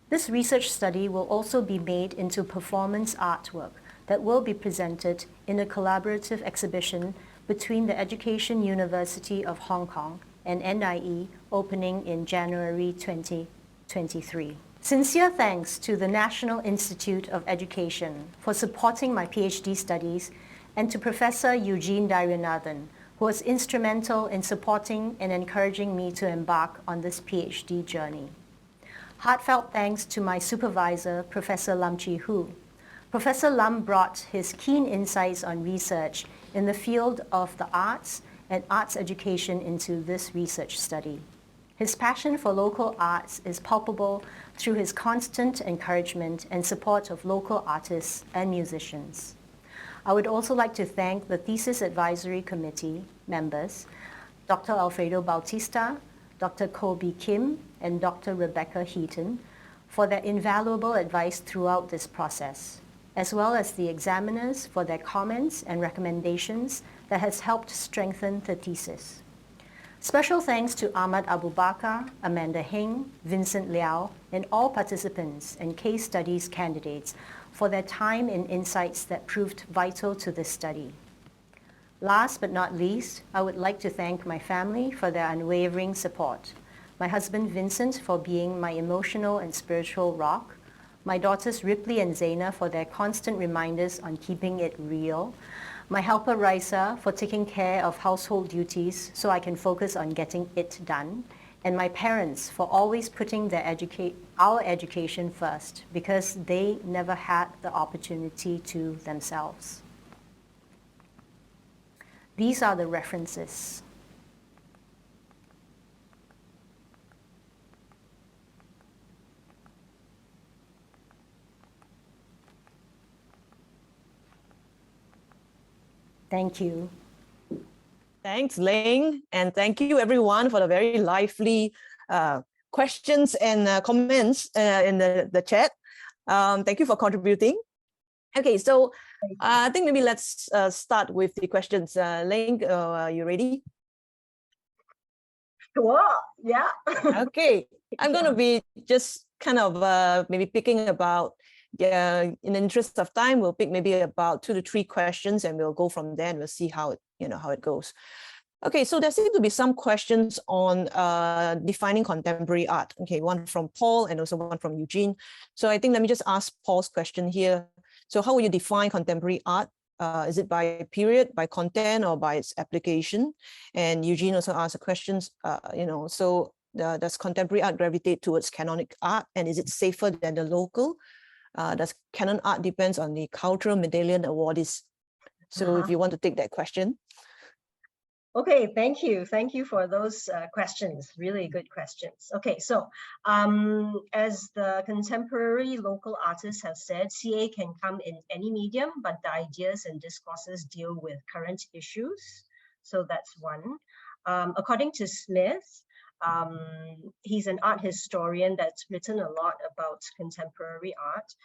This research study will also be made into performance artwork that will be presented in a collaborative exhibition between the Education University of Hong Kong and NIE, opening in January 2023. Sincere thanks to the National Institute of Education for supporting my PhD studies, and to Professor Eugene Dairanathan, who was instrumental in supporting and encouraging me to embark on this PhD journey. Heartfelt thanks to my supervisor, Professor Lam Chi Hu. Professor Lam brought his keen insights on research in the field of the arts and arts education into this research study. His passion for local arts is palpable through his constant encouragement and support of local artists and musicians. I would also like to thank the Thesis Advisory Committee members, Dr. Alfredo Bautista, Dr. Kobe Kim, and Dr. Rebecca Heaton, for their invaluable advice throughout this process, as well as the examiners for their comments and recommendations that has helped strengthen the thesis. Special thanks to Ahmad Abu Bakar, Amanda Heng, Vincent Liao, and all participants and case studies candidates for their time and insights that proved vital to this study. Last but not least, I would like to thank my family for their unwavering support. My husband Vincent for being my emotional and spiritual rock, my daughters Ripley and Zaina for their constant reminders on keeping it real, my helper Raisa for taking care of household duties so I can focus on getting it done, and my parents for always putting our education first, because they never had the opportunity to themselves. These are the references. Thank you. Thanks, Leng, and thank you everyone for the very lively questions and comments in the chat. Thank you for contributing. Okay, so I think maybe let's start with the questions. Leng, are you ready? Sure, yeah. Okay, I'm going to be just kind of maybe picking about, in the interest of time, we'll pick maybe about 2 to 3 questions and we'll go from there and we'll see how it goes. Okay, so there seem to be some questions on defining contemporary art. Okay, one from Paul and also one from Eugene. So I think let me just ask Paul's question here. So how will you define contemporary art? Is it by period, by content, or by its application? And Eugene also asked the questions, does contemporary art gravitate towards canonic art, and is it safer than the local? Does canon art depends on the cultural medallion awardees? So if you want to take that question. Okay, thank you. Thank you for those questions. Really good questions. Okay, so as the contemporary local artists have said, CA can come in any medium, but the ideas and discourses deal with current issues. So that's one. According to Smith, he's an art historian that's written a lot about contemporary art.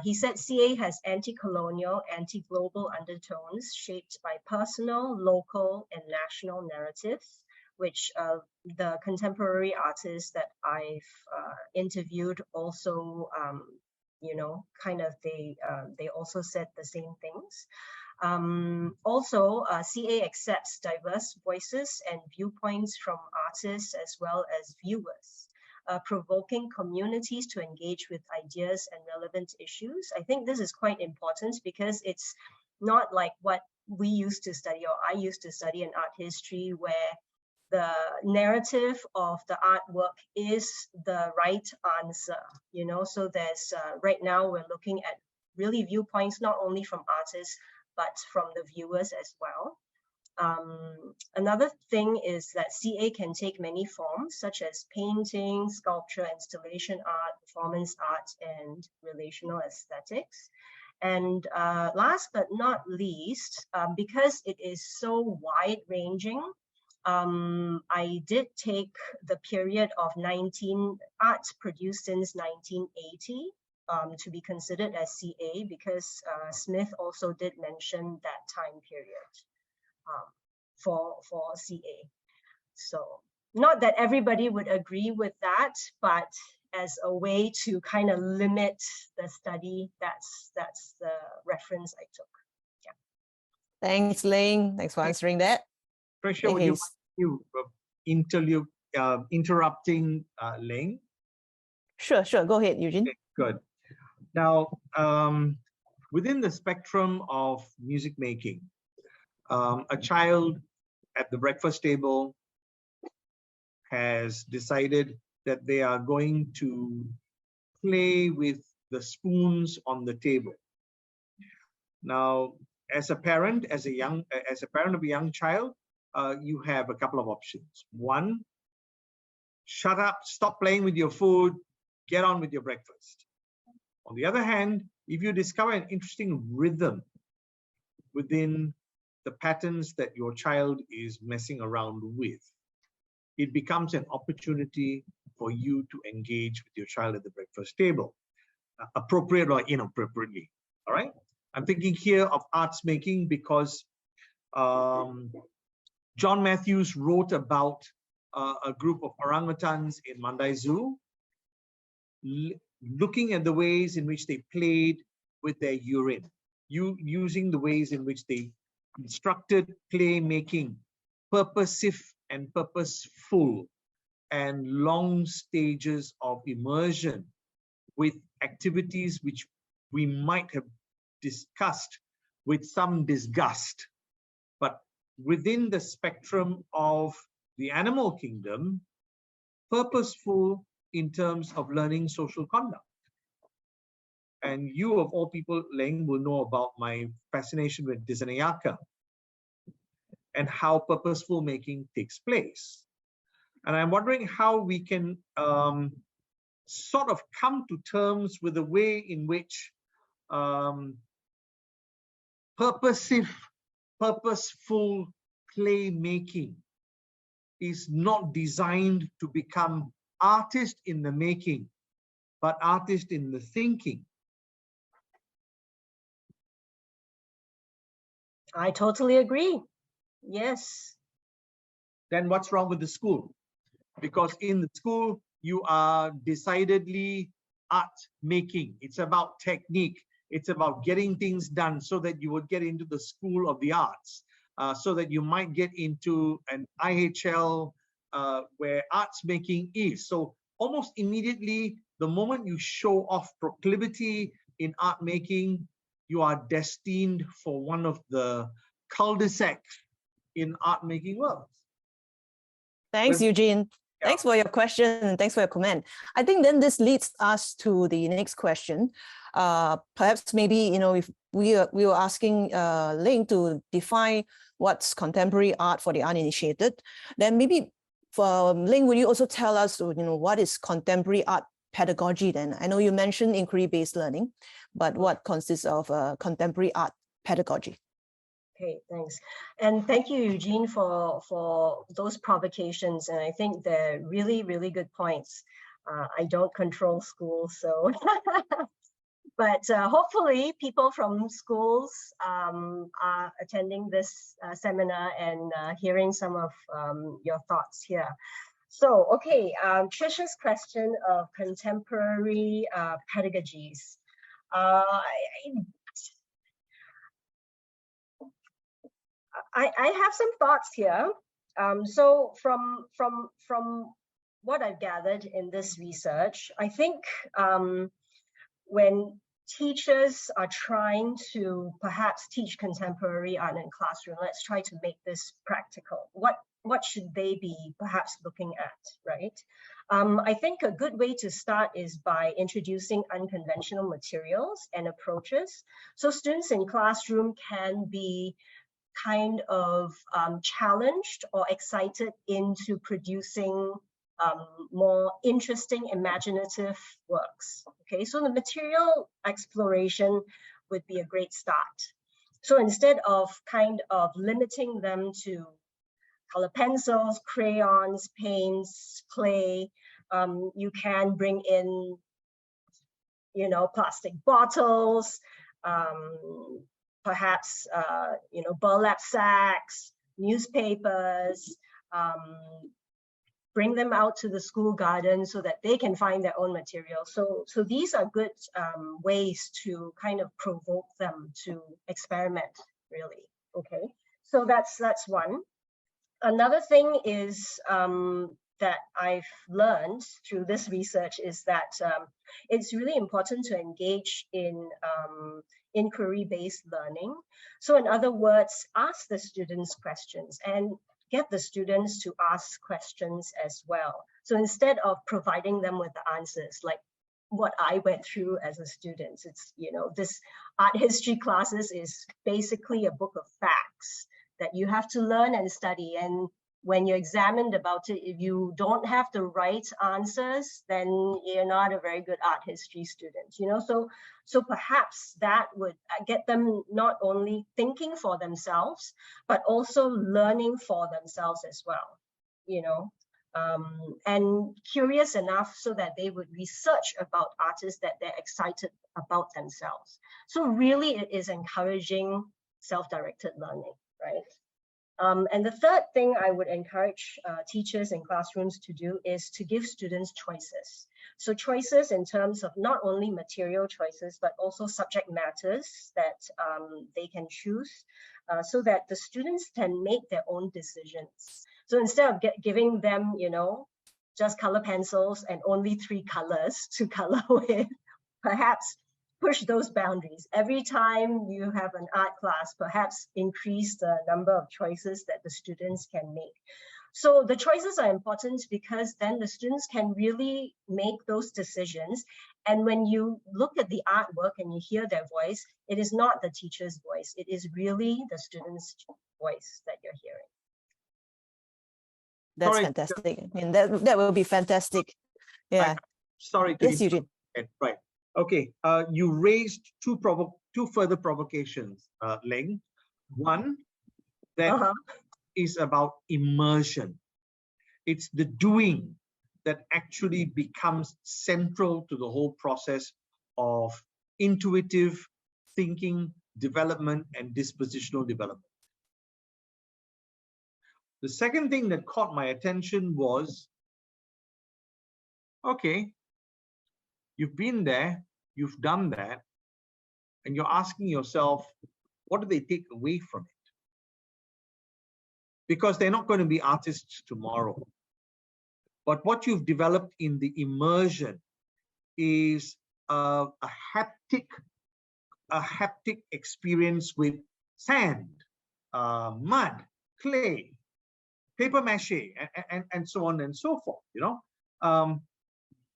He said CA has anti-colonial, anti-global undertones shaped by personal, local, and national narratives, which the contemporary artists that I've interviewed also, you know, kind of they also said the same things. Also, CA accepts diverse voices and viewpoints from artists as well as viewers. Provoking communities to engage with ideas and relevant issues. I think this is quite important because it's not like what we used to study or I used to study in art history, where the narrative of the artwork is the right answer, you know. So there's right now we're looking at really viewpoints not only from artists but from the viewers as well. Another thing is that CA can take many forms, such as painting, sculpture, installation art, performance art, and relational aesthetics. And last but not least, because it is so wide-ranging, I did take the period of art produced since 1980 to be considered as CA, because Smith also did mention that time period. For CA. So not that everybody would agree with that, but as a way to kind of limit the study, that's the reference I took. Yeah. Thanks, Leng. Thanks for answering that. Trisha, would you interrupting Leng? Sure. Go ahead, Eugene. Okay, good. Now, within the spectrum of music making, a child at the breakfast table has decided that they are going to play with the spoons on the table. Now, as a parent, as a parent of a young child, you have a couple of options. One, shut up, stop playing with your food, get on with your breakfast. On the other hand, if you discover an interesting rhythm within the patterns that your child is messing around with, it becomes an opportunity for you to engage with your child at the breakfast table, appropriate or inappropriately. All right. I'm thinking here of arts making because John Matthews wrote about a group of orangutans in Mandai Zoo, looking at the ways in which they played with their urine, using the ways in which they constructed play making, purposive and purposeful, and long stages of immersion with activities which we might have discussed with some disgust. But within the spectrum of the animal kingdom, purposeful in terms of learning social conduct. And you, of all people, Leng, will know about my fascination with Disneyaka and how purposeful making takes place. And I'm wondering how we can sort of come to terms with the way in which purposeful play making is not designed to become artist in the making, but artist in the thinking. I totally agree. Yes. Then what's wrong with the school? Because in the school, you are decidedly art making. It's about technique. It's about getting things done so that you would get into the school of the arts, so that you might get into an IHL where arts making is. So almost immediately, the moment you show off proclivity in art making, you are destined for one of the cul-de-sacs in art making worlds. Thanks, Eugene. Thanks for your question and thanks for your comment. I think then this leads us to the next question. Perhaps maybe, you know, if we were asking Leng to define what's contemporary art for the uninitiated, then maybe for Leng, will you also tell us, you know, what is contemporary art pedagogy then? I know you mentioned inquiry-based learning, but what consists of contemporary art pedagogy? Okay, thanks. And thank you, Eugene, for those provocations. And I think they're really, really good points. I don't control schools, so but hopefully people from schools are attending this seminar and hearing some of your thoughts here. So, okay, Trisha's question of contemporary pedagogies. I have some thoughts here. So from what I've gathered in this research, I think when teachers are trying to perhaps teach contemporary art in classroom, let's try to make this practical. What should they be perhaps looking at, right? I think a good way to start is by introducing unconventional materials and approaches. So students in classroom can be kind of challenged or excited into producing more interesting, imaginative works. Okay, so the material exploration would be a great start. So instead of kind of limiting them to color pencils, crayons, paints, clay, you can bring in, you know, plastic bottles, perhaps, you know, burlap sacks, newspapers, bring them out to the school garden so that they can find their own material. So these are good ways to kind of provoke them to experiment, really. Okay, so that's one. Another thing is that I've learned through this research is that it's really important to engage in inquiry-based learning. So in other words, ask the students questions and get the students to ask questions as well. So instead of providing them with the answers, like what I went through as a student, it's, you know, this art history classes is basically a book of facts that you have to learn and study. And when you're examined about it, if you don't have the right answers, then you're not a very good art history student, you know? So perhaps that would get them not only thinking for themselves, but also learning for themselves as well, you know? And curious enough so that they would research about artists that they're excited about themselves. So really it is encouraging self-directed learning, right? And the third thing I would encourage teachers in classrooms to do is to give students choices. So choices in terms of not only material choices, but also subject matters that they can choose so that the students can make their own decisions. So instead of giving them, you know, just color pencils and only 3 colors to color with, perhaps push those boundaries. Every time you have an art class, perhaps increase the number of choices that the students can make. So the choices are important because then the students can really make those decisions. And when you look at the artwork and you hear their voice, it is not the teacher's voice. It is really the student's voice that you're hearing. That's fantastic. I mean, that will be fantastic. Yeah. Sorry. Yes, Eugene. Right. Okay. You raised two further provocations, Leng. One that is about immersion. It's the doing that actually becomes central to the whole process of intuitive thinking, development, and dispositional development. The second thing that caught my attention was, okay, you've been there, you've done that, and you're asking yourself, what do they take away from it? Because they're not going to be artists tomorrow. But what you've developed in the immersion is a haptic experience with sand, mud, clay, paper mache, and so on and so forth, you know.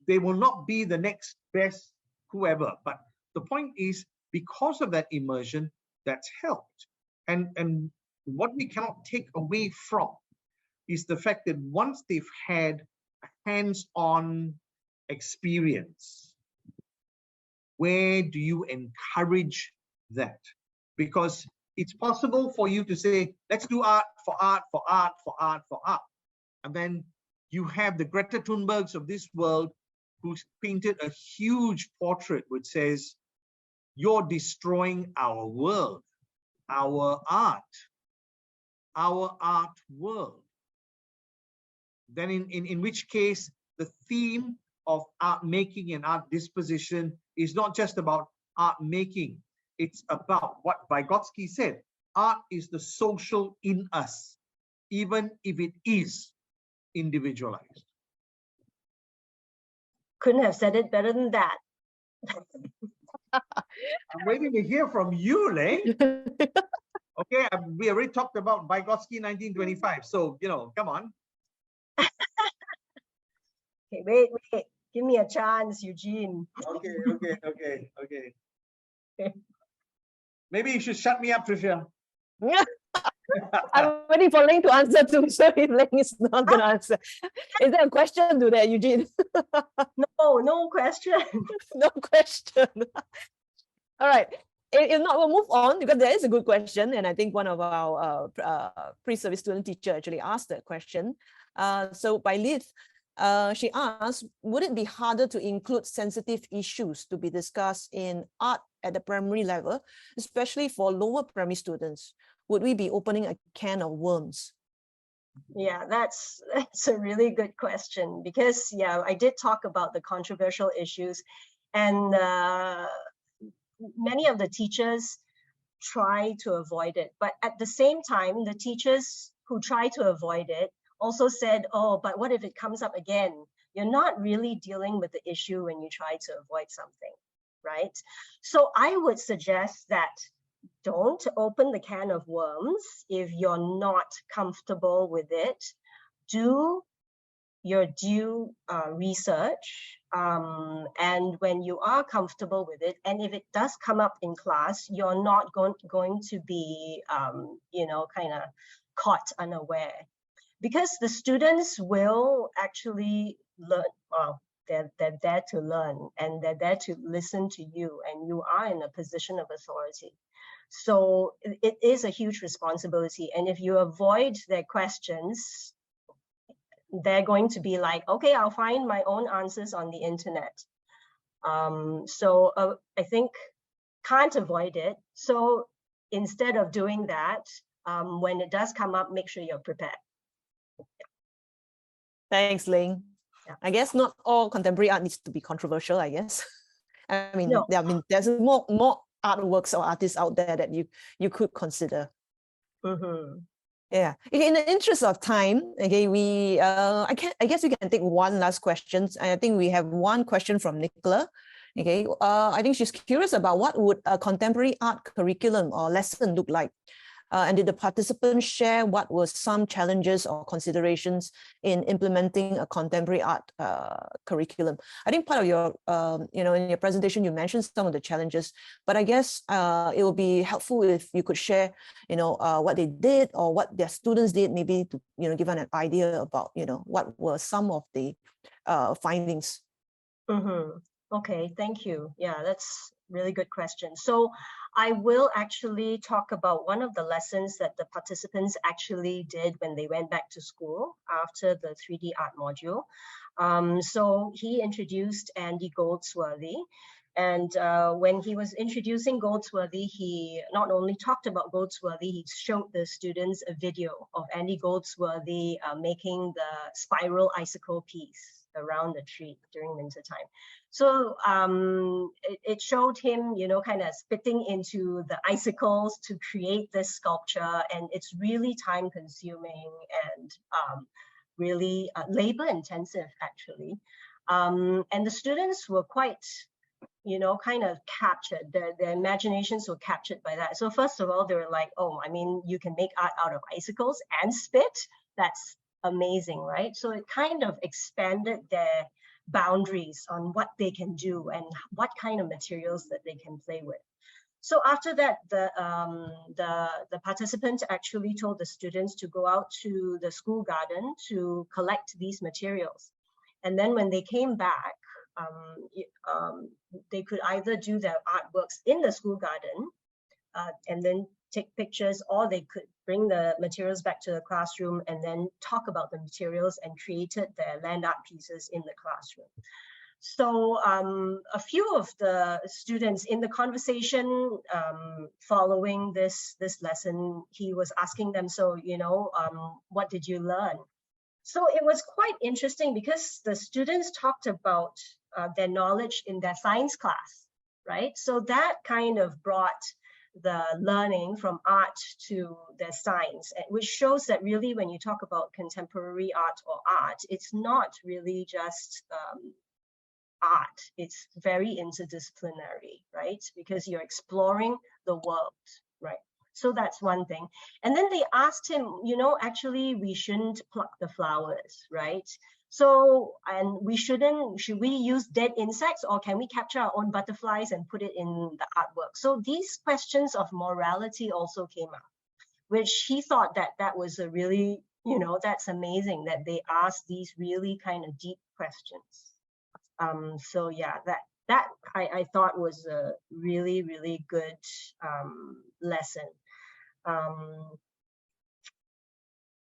They will not be the next best whoever, but the point is, because of that immersion, that's helped. And what we cannot take away from is the fact that once they've had a hands-on experience, where do you encourage that? Because it's possible for you to say, let's do art for art, for art, for art, for art. And then you have the Greta Thunbergs of this world who's painted a huge portrait which says, you're destroying our world, our art world. Then in which case, the theme of art making and art disposition is not just about art making. It's about what Vygotsky said, art is the social in us, even if it is individualized. Couldn't have said it better than that. I'm waiting to hear from you, Leng. Okay, we already talked about Vygotsky 1925, so, you know, come on. Okay, wait. Give me a chance, Eugene. Okay. Maybe you should shut me up, Tricia. I'm waiting for Leng to answer too, so if Leng is not going to answer. Is there a question to that, Eugene? No question. No question. All right. If not, we'll move on, because there is a good question, and I think one of our pre-service student teacher actually asked that question. So by Lith, she asked, would it be harder to include sensitive issues to be discussed in art at the primary level, especially for lower primary students? Would we be opening a can of worms? Yeah, that's a really good question, because yeah, I did talk about the controversial issues, and many of the teachers try to avoid it. But at the same time, the teachers who try to avoid it also said, oh, but what if it comes up again? You're not really dealing with the issue when you try to avoid something, right? So I would suggest that don't open the can of worms if you're not comfortable with it. Do your due research, and when you are comfortable with it, and if it does come up in class, you're not going to be you know, kind of caught unaware, because the students will actually learn. Well, they're there to learn, and they're there to listen to you, and you are in a position of authority. So it is a huge responsibility, and if you avoid their questions, they're going to be like, okay, I'll find my own answers on the internet. So I think can't avoid it. So instead of doing that, when it does come up, make sure you're prepared. Thanks, Leng. Yeah. I guess not all contemporary art needs to be controversial, I guess. I mean, No. There's more artworks or artists out there that you could consider. Mm-hmm. Yeah. In the interest of time, okay, I guess we can take one last question. I think we have one question from Nicola. Okay, I think she's curious about what would a contemporary art curriculum or lesson look like. And did the participants share what were some challenges or considerations in implementing a contemporary art curriculum? I think part of your, in your presentation, you mentioned some of the challenges, but I guess it would be helpful if you could share, what they did or what their students did, maybe to, give an idea about, what were some of the findings. Mm-hmm. Okay, thank you. Yeah, that's really good question. So I will actually talk about one of the lessons that the participants actually did when they went back to school after the 3D art module. So he introduced Andy Goldsworthy. And when he was introducing Goldsworthy, he not only talked about Goldsworthy, he showed the students a video of Andy Goldsworthy making the spiral icicle piece around the tree during winter time. So it showed him, kind of spitting into the icicles to create this sculpture, and it's really time consuming and really labor intensive actually. And the students were quite, kind of captured, their imaginations were captured by that. So first of all, they were like, oh, I mean, you can make art out of icicles and spit. That's amazing, right? So it kind of expanded their boundaries on what they can do and what kind of materials that they can play with. So after that, the participants actually told the students to go out to the school garden to collect these materials. And then when they came back, they could either do their artworks in the school garden and then take pictures, or they could bring the materials back to the classroom and then talk about the materials and created their land art pieces in the classroom. So a few of the students in the conversation following this lesson, he was asking them, so, you know, what did you learn? So it was quite interesting because the students talked about their knowledge in their science class, right? So that kind of brought the learning from art to their science, which shows that really when you talk about contemporary art or art, it's not really just art, it's very interdisciplinary, right? Because you're exploring the world, right? So that's one thing. And then they asked him, you know, actually we shouldn't pluck the flowers, right? So, and should we use dead insects, or can we capture our own butterflies and put it in the artwork? So these questions of morality also came up, which he thought that was a really, you know, that's amazing that they asked these really kind of deep questions. So yeah, that I thought was a really, really good lesson.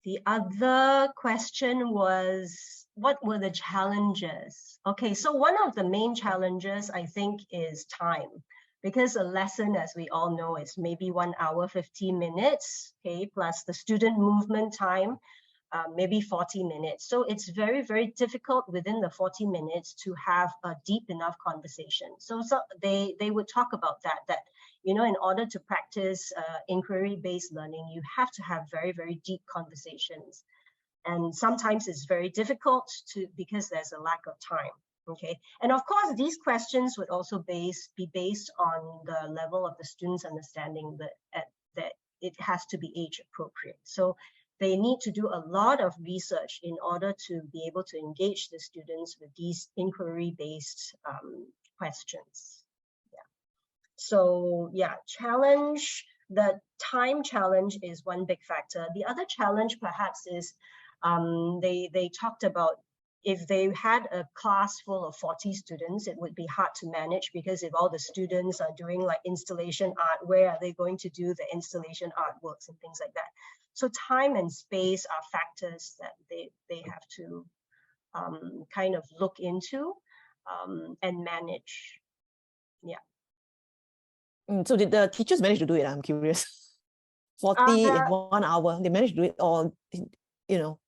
The other question was, what were the challenges? Okay, so one of the main challenges I think is time, because a lesson, as we all know, is maybe 1 hour, 15 minutes, okay, plus the student movement time, maybe 40 minutes. So it's very, very difficult within the 40 minutes to have a deep enough conversation. So they would talk about that, you know, in order to practice inquiry-based learning, you have to have very, very deep conversations. And sometimes it's very difficult because there's a lack of time, okay? And of course, these questions would also be based on the level of the student's understanding that it has to be age appropriate. So they need to do a lot of research in order to be able to engage the students with these inquiry-based questions. Yeah. So yeah, challenge, the time challenge is one big factor. The other challenge perhaps is they talked about if they had a class full of 40 students, it would be hard to manage, because if all the students are doing like installation art, where are they going to do the installation artworks and things like that? So time and space are factors that they have to kind of look into and manage. Yeah. So did the teachers manage to do it? I'm curious. 40 in 1 hour, they managed to do it, or, you know,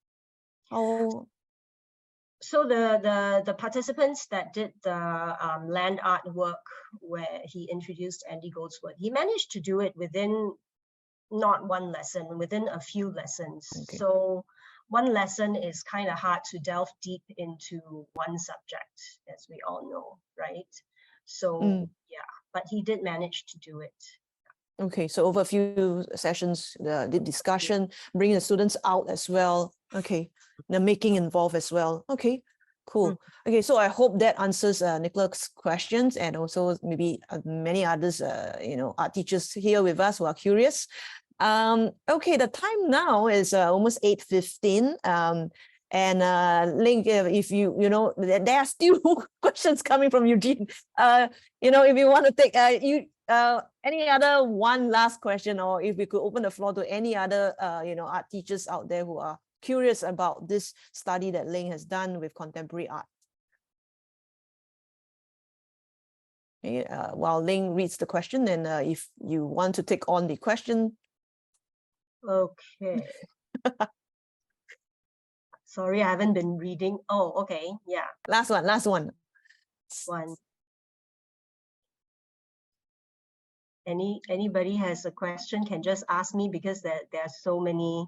how? So the participants that did the land artwork, where he introduced Andy Goldsworth, he managed to do it within not one lesson, within a few lessons. Okay. So one lesson is kind of hard to delve deep into one subject, as we all know, right? So yeah, but he did manage to do it. Okay, so over a few sessions, the discussion, bringing the students out as well. Okay, the making involved as well. Okay, cool. Okay, so I hope that answers Nicholas' questions, and also maybe many others, you know, art teachers here with us who are curious. Okay, the time now is almost 8:15. And Leng, if you know, there are still questions coming from Eugene. You know, if you want to take any other one last question, or if we could open the floor to any other you know, art teachers out there who are curious about this study that Leng has done with contemporary art. Okay, while Leng reads the question, then if you want to take on the question. Okay. Sorry, I haven't been reading. Oh, okay, yeah. Last one. Anybody has a question can just ask me, because there are so many.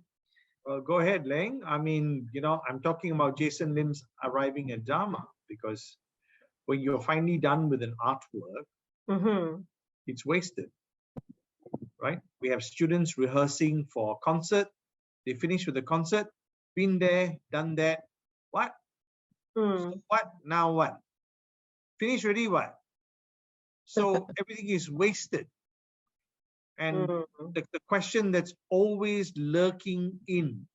Well, go ahead, Leng. I mean, you know, I'm talking about Jason Lim's arriving at Dharma, because when you're finally done with an artwork, it's wasted, right? We have students rehearsing for a concert. They finish with the concert, been there, done that. What? So what? Now what? Finish already, what? So everything is wasted. And the question that's always lurking in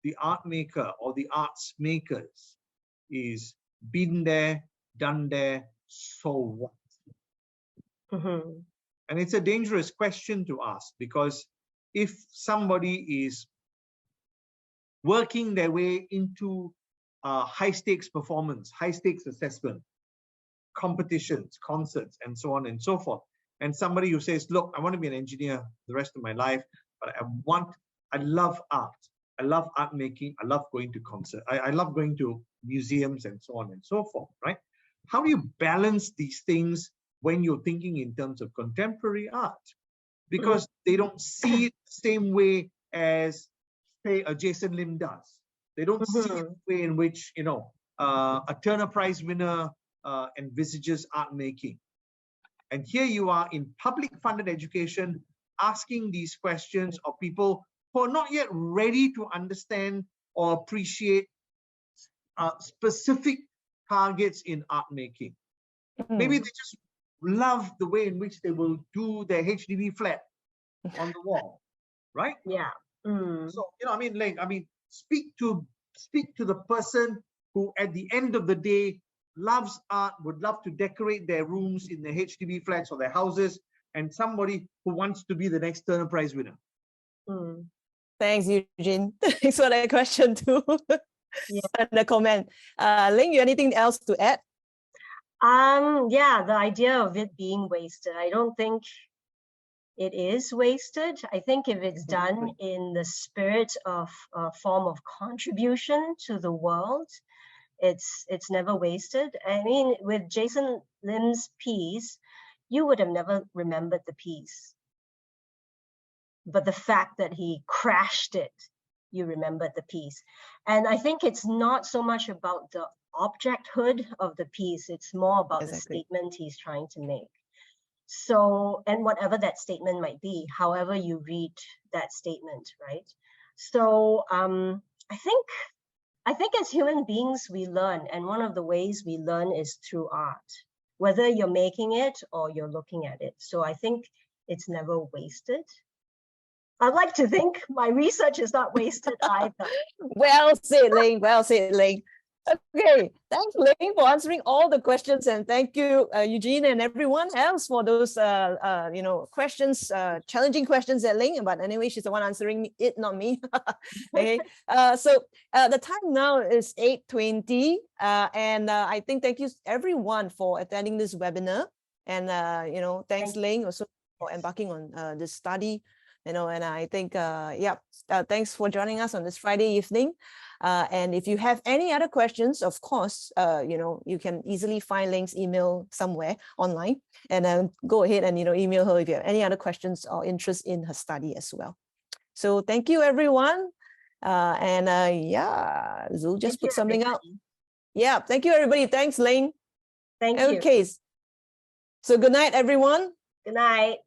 the art maker or the arts makers is been there, done there, so what? And it's a dangerous question to ask, because if somebody is working their way into high stakes performance, high stakes assessment, competitions, concerts, and so on and so forth, and somebody who says, look, I want to be an engineer the rest of my life, but I love art. I love art making. I love going to concerts. I love going to museums and so on and so forth, right? How do you balance these things when you're thinking in terms of contemporary art? Because they don't see it the same way as, say, a Jason Lim does. They don't see the way in which, you know, a Turner Prize winner envisages art making. And here you are in public funded education asking these questions of people who are not yet ready to understand or appreciate specific targets in art making. Maybe they just love the way in which they will do their HDB flat on the wall, right? Yeah. So, you know, I mean, Leng, I mean, speak to the person who at the end of the day loves art, would love to decorate their rooms in their HDB flats or their houses, and somebody who wants to be the next Turner Prize winner. Thanks, Eugene. Thanks for that question too. And the comment. Leng, you anything else to add? Yeah, the idea of it being wasted, I don't think it is wasted. I think if it's done in the spirit of a form of contribution to the world, it's never wasted. I mean, with Jason Lim's piece, you would have never remembered the piece. But the fact that he crashed it, you remembered the piece. And I think it's not so much about the objecthood of the piece, it's more about the statement he's trying to make. So, and whatever that statement might be, however you read that statement, right? So I think as human beings, we learn, and one of the ways we learn is through art, whether you're making it or you're looking at it. So I think it's never wasted. I'd like to think my research is not wasted either. Well said, Leng. Well said, Leng. Okay, thanks, Leng, for answering all the questions, and thank you, Eugene, and everyone else for those, you know, questions, challenging questions at Leng. But anyway, she's the one answering it, not me. Okay, so the time now is 8:20, and I think thank you everyone for attending this webinar, and you know, thanks, Leng, also for embarking on this study. You know, and I think, thanks for joining us on this Friday evening. And if you have any other questions, of course, you know, you can easily find Leng's email somewhere online, and go ahead and, you know, email her if you have any other questions or interest in her study as well. So thank you, everyone. Yeah, Zul just put something out. Yeah, thank you, everybody. Thanks, Leng. Thank you. Okay. So good night, everyone. Good night.